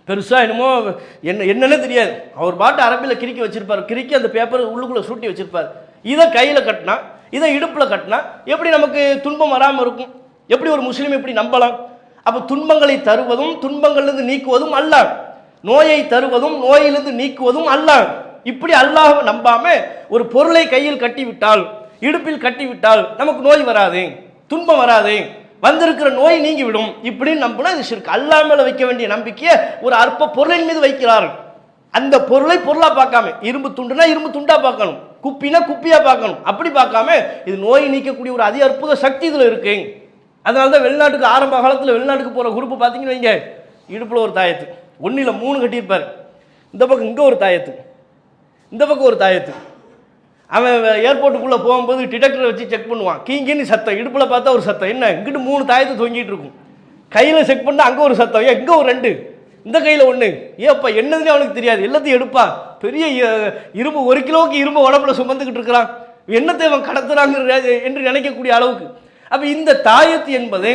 S1: பெருசாக, என்னமோ என்னன்னு தெரியாது, அவர் பாட்டு அரபியில் கிறுக்கி வச்சிருப்பார், கிறுக்கி அந்த பேப்பர் உள்ளுக்குள்ளே சூட்டி வச்சிருப்பார். இதை கையில் கட்டினா, இதை இடுப்பில் கட்டினா எப்படி நமக்கு துன்பம் வராமல் இருக்கும்? எப்படி ஒரு முஸ்லீம் எப்படி நம்பலாம்? அப்போ துன்பங்களை தருவதும் துன்பங்கள்லேருந்து நீக்குவதும் அல்லாஹ், நோயை தருவதும் நோயிலிருந்து நீக்குவதும் அல்லாஹ். இப்படி அல்லாஹ் நம்பாம ஒரு பொருளை கையில் கட்டிவிட்டால், இடுப்பில் கட்டிவிட்டால் நமக்கு நோய் வராது, துன்பம் வராது, வந்திருக்கிற நோய் நீங்கிவிடும், இப்படின்னு நம்பினா இது ஷிர்க். அல்லாஹ் மேல வைக்க வேண்டிய நம்பிக்கையை ஒரு அற்ப பொருளின் மீது வைக்கிறார்கள். அந்த பொருளை பொருளா பார்க்காம, இரும்பு துண்டுனா இரும்பு துண்டா பார்க்கணும், குப்பினா குப்பியா பார்க்கணும், அப்படி பார்க்காம இது நோய் நீக்கக்கூடிய ஒரு அதி அற்புத சக்தி இதில் இருக்கு. அதனால தான் வெளிநாட்டுக்கு ஆரம்ப காலத்தில் வெளிநாட்டுக்கு போகிற குரூப்பு பார்த்தீங்கன்னு வைங்க, இடுப்பில் ஒரு தாயத்து, ஒன்றில் 3 கட்டியிருப்பார், இந்த பக்கம் இங்கே ஒரு தாயத்து, இந்த பக்கம் ஒரு தாயத்து. அவன் ஏர்போர்ட்டுக்குள்ளே போகும்போது டிடெக்டரை வச்சு செக் பண்ணுவான், கீங்கின்னு சத்தம், இடுப்பில் பார்த்தா ஒரு சத்தம், என்ன இங்கிட்டு 3 தாயத்து தொங்கிட்டு இருக்கும், கையில் செக் பண்ணால் அங்கே ஒரு சத்தம், ஏன் இங்கே ஒரு 2, இந்த கையில் 1, ஏப்பா என்னதுன்னு அவனுக்கு தெரியாது, எல்லாத்தையும் எடுப்பா, பெரிய இரும்பு 1 கிலோவுக்கு இரும்பு உடம்புல சுமந்துக்கிட்டு இருக்கிறான், என்னத்தை அவன் கடத்துறாங்க என்று நினைக்கக்கூடிய அளவுக்கு. அப்போ இந்த தாயத்து என்பது,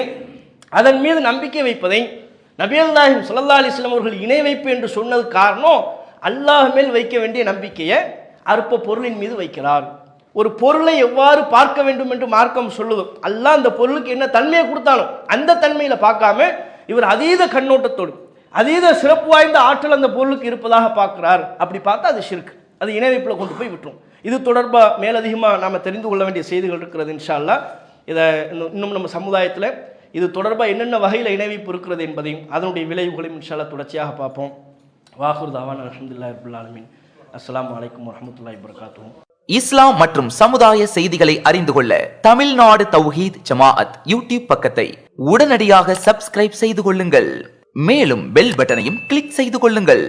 S1: அதன் மீது நம்பிக்கை வைப்பதை நபிகள் நாயகம் ஸல்லல்லாஹு அலைஹி வஸல்லம் அவர்கள் இணை வைப்பு என்று சொன்னது காரணம், அல்லாஹ் மேல் வைக்க வேண்டிய நம்பிக்கையை அற்ப பொருளின் மீது வைக்கிறார். ஒரு பொருளை எவ்வாறு பார்க்க வேண்டும் என்று மார்க்கம் சொல்லுது, அல்லாஹ் அந்த பொருளுக்கு என்ன தன்மையை கொடுத்தாலும் அந்த தன்மையில் பார்க்காம இவர் அதீத கண்ணோட்டத்தோடு அதீத சிறப்பு வாய்ந்த ஆற்றல் அந்த பொருளுக்கு இருப்பதாக பார்க்கிறார். அப்படி பார்த்தா அது ஷிர்க், அது இணை வைப்பில் கொண்டு போய் விட்டுரும். இது தொடர்பாக மேலதிகமாக நாம் தெரிந்து கொள்ள வேண்டிய செய்திகள் இருக்கிறது. இன்ஷா அல்லாஹ் இதை இன்னும் நம்ம சமுதாயத்தில் இது தொடர்பாக என்னென்ன வகையில் இணை வைப்பு இருக்கிறது என்பதையும் அதனுடைய விளைவுகளையும் இன்ஷா அல்லாஹ் தொடர்ச்சியாக பார்ப்போம். வாஹிர் தஅவானா அல்ஹம்துலில்லாஹி ரப்பில் ஆலமீன். அஸ்ஸலாமு அலைக்கும் வரஹ்மத்துல்லாஹி வபரகாத்துஹு.
S2: இஸ்லாம் மற்றும் சமுதாய செய்திகளை அறிந்து கொள்ள தமிழ்நாடு தௌஹீத் ஜமாஅத் யூடியூப் பக்கத்தை உடனடியாக சப்ஸ்கிரைப் செய்து கொள்ளுங்கள். மேலும் பெல் பட்டனையும் கிளிக் செய்து கொள்ளுங்கள்.